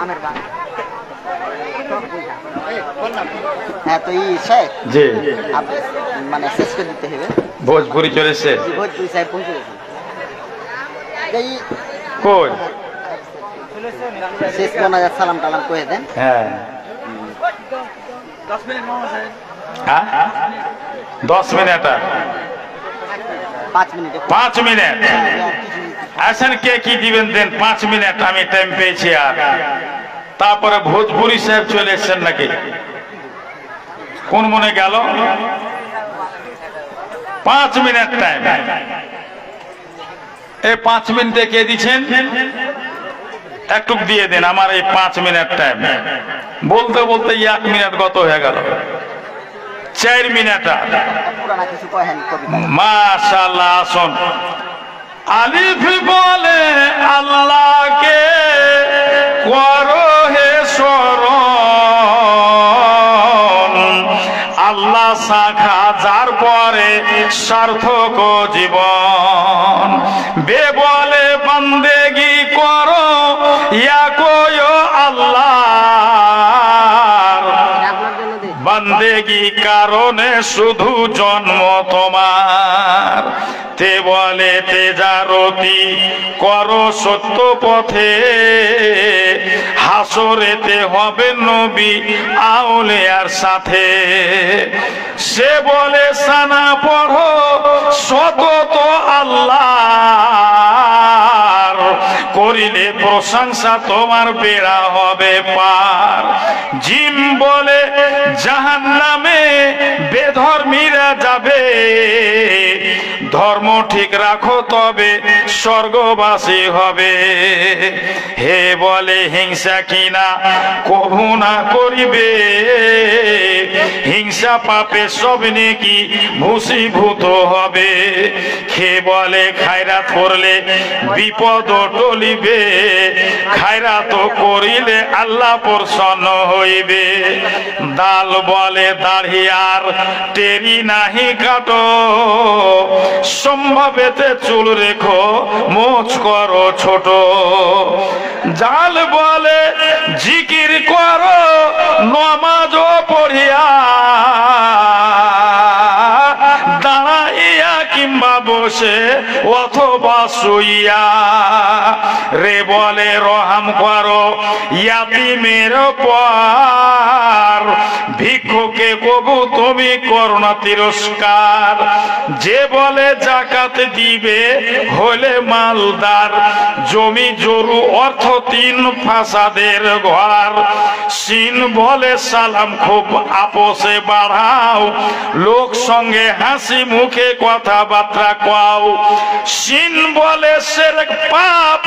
আমের বাগান হ্যাঁ, তো শেখ জি, মানে শেষ করে দিতে হবে। ভোজপুরি চলেছে ভোজপুরি সাহেব পৌঁছে গেছে। কই? শেষ মোনাজাত সালাম টালাম করে দেন। হ্যাঁ, 10 মিনিট মামা সাহেব। হ্যাঁ, 10 মিনিট, 5 মিনিটে 5 মিনিট। আসেন, কে কি দিবেন দেন, 5 মিনিট আমি টাইম পেয়েছি। আর তারপরে ভোজপুরি সাহেব চলে এসছেন নাকি? কোন মনে গেল? 5 মিনিট টাইম। এই 5 মিনিটে কে দিচ্ছেন? একটু দিয়ে দেন আমার এই 5 মিনিট টাইম। বলতে বলতে 1 মিনিট গত হয়ে গেল, 4 মিনিট। পুরানা কিছু কহেন কবিতা। মাশাআল্লাহ, আসুন। আলিফ বলে আল্লাহকে করো হে শরণ, আল্লাহ শাখা যার পরে সার্থক জীবন। বে বলে বান্দেগি করো ইয়া কয়ো আল্লাহ, বান্দেগি কারণে শুধু জন্ম তোমার। তে বলে তেজারতি করো সত্য পথে, হাসরেতে হবে নবী আউলিয়ার সাথে। সে বলে সানা পড়ো সতত আল্লাহর, করিলে প্রশংসা তোমার বেড়া হবে পার। জিম বলে জাহান্নামে বেধর্মীরা যাবে, ধর্ম ঠিক রাখো তবে স্বর্গবাসী হবে। হে বলে হিংসা কিনা কভু না করিবে, হিংসা পাপে সব নেকি ভূষীভূত হবে। হে বলে খায়রাত করলে বিপদ টলিবে, খায়রাত করিলে আল্লাহ প্রসন্ন হইবে। দাল বলে দাড়ি আর টেরি নাহি কাটো, সম্ভবেতে চুল রেখো মোচ করো ছোট। জাল বলে জিকির করো নমাজ পড়িয়া, দাঁড়াইয়া কিংবা বসে অথবা শুইয়া। রে বলে রহাম করো ইয়াতিমের পর, ভিক্ষুকে কবু তুমি করোনা তিরস্কার। যে বলে জাকাত দিবে হলে মালদার, জমি জরু অর্থ 3 ফাসাদের ঘর। সিন বলে সালাম খুব আপোষে বাড়াও, লোক সঙ্গে হাসি মুখে কথাবার্তা কও। সিন বলে শিরক পাপ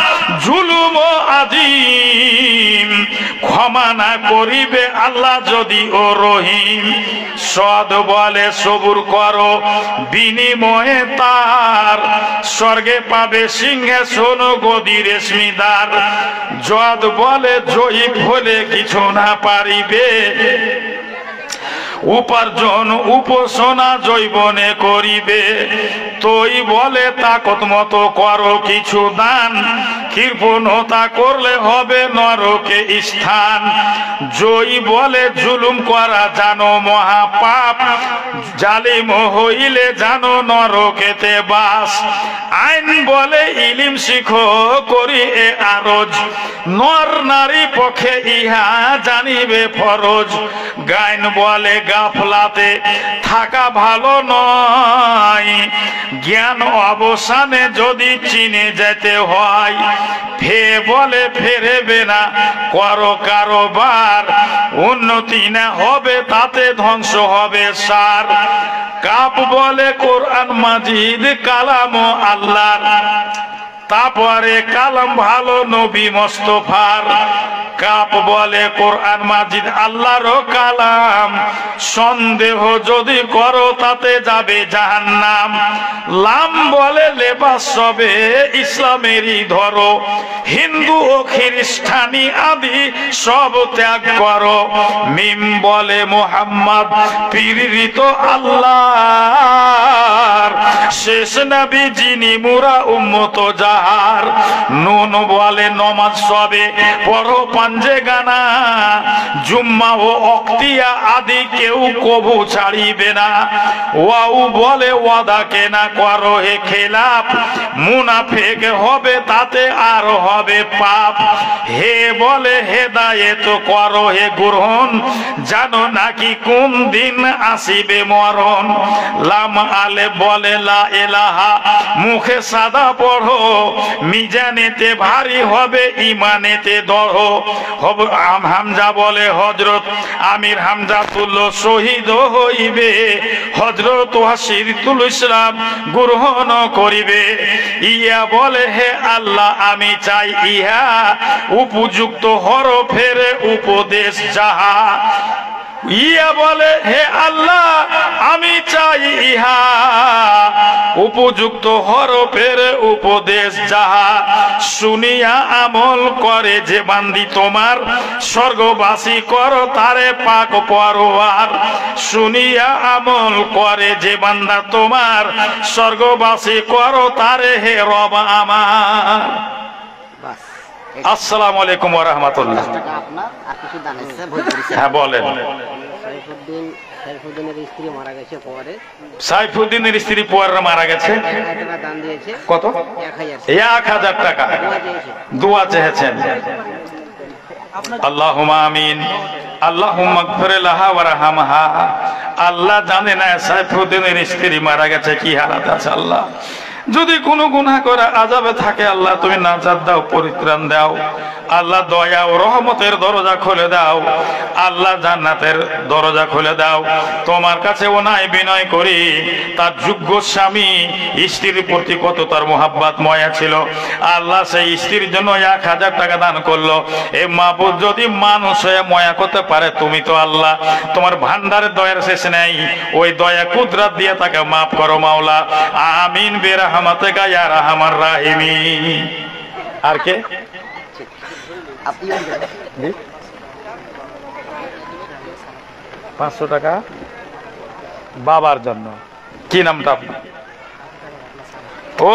জুলুম আদিম, ক্ষমা না করিবে আল্লাহ যদি ও রহিম। সদ বলে সবুর করো বিনিময়ে তার, স্বর্গে পাবে সিংহাসন গদি রেশমিদার। জদ বলে জয়ী হলে কিছু না পারিবে, উপার্জন উপাসনা জৈবনে করিবে। তোই বলে তাকত মতো করো কিছু দান, কৃপণতা করলে হবে নরকে স্থান। জয়ী বলে জুলুম করা জানো মহাপাপ, জালিম হইলে জানো নরকেতে বাস। আইন বলে ইলিম শিখো করি এ আরজ, নর নারী পক্ষে ইহা জানিবে ফরজ। গাইন বলে গাফলাতে থাকা ভালো নয়, জ্ঞান অবসানে যদি চিনে যেতে হয়। ফে বলে ফেরেবে না করো কারোবার, উন্নতি না হবে তাতে ধ্বংস হবে সার। কাপ বলে কোরআন মাজিদ কালাম আল্লাহর, তারপরে কালাম ভালো নবী মোস্তফার। কাপ বলে কোরআন মাজিদ আল্লাহর কালাম, সন্দেহ যদি করো তাতে যাবে জাহান্নাম। লাম বলে লেবাস সবে ইসলামেরই ধরো, হিন্দু ও খ্রিস্টানি আদি সব ত্যাগ করো। মিম বলে মোহাম্মদ প্রেরিত আল্লাহর, শেষ নবী যিনি মুরা উম্মত যাহার। নুন বলে নমাজ সবে পড়ো পাঞ্জে গানা, জুম্মা ও অক্তিয়া আদি কেউ কবু ছাড়িবে না। ওয়াউ বলে ওয়াদা কেনা করো হে খেলাপ, মুনাফিক হবে তাতে আর হবে পাপ। হে বলে হেদায়েত করো হে গ্রহণ, জানো নাকি কোন দিন আসিবে মরণ। লাম আলে বলে লা ইলাহা, মুখে সাদা পড়ো, মিজানেতে ভারী হবে ইমানেতে দড়ো। হামজা বলে হযরত আমির হামজা তুল্য শহীদ হইবে, হযরত ওয়াসিরতুল ইসলাম গ্রহণ করিবে। ইয়া বলে হে আল্লাহ আমি চাই ইহা, উপযুক্ত হরফের উপদেশ যাহা। ইয়া বলে হে আল্লাহ আমি চাই ইহা, উপযুক্ত হরফের উপদেশ যাহা। শুনিয়া আমল করে যে বান্দি তোমার, স্বর্গবাসী করো তারে পাক পরওয়ার। শুনিয়া আমল করে যে বান্দা তোমার, স্বর্গবাসী করো তারে হে রব আমার। বাস আসসালামু আলাইকুম ওয়া রাহমাতুল্লাহ। টাকা আপনার আর কিছু দান এসেছে ভোজপুরি হ্যাঁ বলেন। সাইফুদ্দিনের স্ত্রী মারা গেছে পরে, সাইফুদ্দিনের স্ত্রী পরে মারা গেছে, 1000 টাকা দান দিয়েছে। কত? 1000 1000 টাকা দোয়া চেয়েছে। দোয়া চেয়েছেন। আল্লাহুম্মা আমিন। আল্লাহুম্মা গফির লাহা ওয়ারহামহা। আল্লাহ জানে না সাইফুদ্দিনের স্ত্রী মারা গেছে কি হালাত আছে। আল্লাহ যদি কোনো গুনাহ করে আযাবে থাকে আল্লাহ তুমি নাজাত দাও, পরিত্রাণ দাও। আল্লাহ দয়া ও রহমতের দরজা খুলে দাও, আল্লাহ জান্নাতের দরজা খুলে দাও। তোমার কাছে ওনায় বিনয় করি, তার যোগ্য স্বামী স্ত্রীর প্রতি কত তার মোহাব্বত ময়া ছিল, আল্লাহ সেই স্ত্রীর জন্য 1000 টাকা দান করলো। এই মাবুদ যদি মানুষ হয়ে ময়া করতে পারে, তুমি তো আল্লাহ, তোমার ভান্ডারের দয়ার শেষ নেই। ওই দয়া কুদরত দিয়ে তাকে মাফ করো মাওলা। আমিন বিরহমাতিকা ইয়া আরহামার রাহিমিন। আর কে? আপনি 500 টাকা বাবার জন্য। কি নামটা আপনার?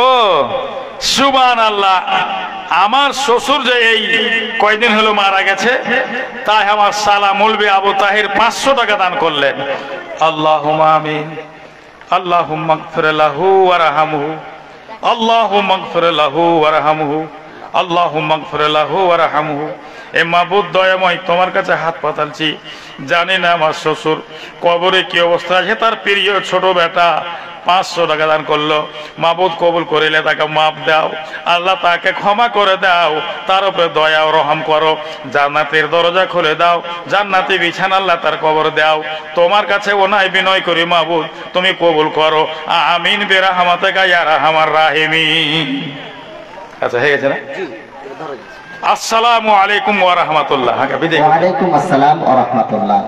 ও সুবহানাল্লাহ। আমার শ্বশুর যে এই কয়দিন হলো মারা গেছে, তাই আমার সালা মুলবি আবু তাহির 500 টাকা দান করলেন। আল্লাহুম্মা আমিন। আল্লাহুম্মা গফির লাহু ওয়ারহামহু। আল্লাহুম্মা গফির লাহু ওয়ারহামহু। আল্লাহুম্মা গফির লাহু ওয়ারহামহু। এ মাবুদ দয়াময়, তোমার কাছে হাত পাতালছি, জানি না আমার শ্বশুর কবরে কি অবস্থা আছে। তার প্রিয় ছোট বেটা 500 টাকা দান করলো। মাবুদ কবুল করিলে তাকে মাফ দাও, আল্লাহ তাকে ক্ষমা করে দাও, তার উপরে দয়া ও রহম করো, জান্নাতের দরজা খুলে দাও, জান্নাতি বিছানা আল্লাহ তার কবর দাও। তোমার কাছে ওনায় বিনয় করি মাবুদ, তুমি কবুল করো। আমিন বিরহমাতিকা ইয়া আরহামার রাহিমিন। আচ্ছা হয়ে গেছে না? আসসালামু আলাইকুম ওয়া রাহমাতুল্লাহ। ওয়া আলাইকুম আসসালাম ওয়া রাহমাতুল্লাহ।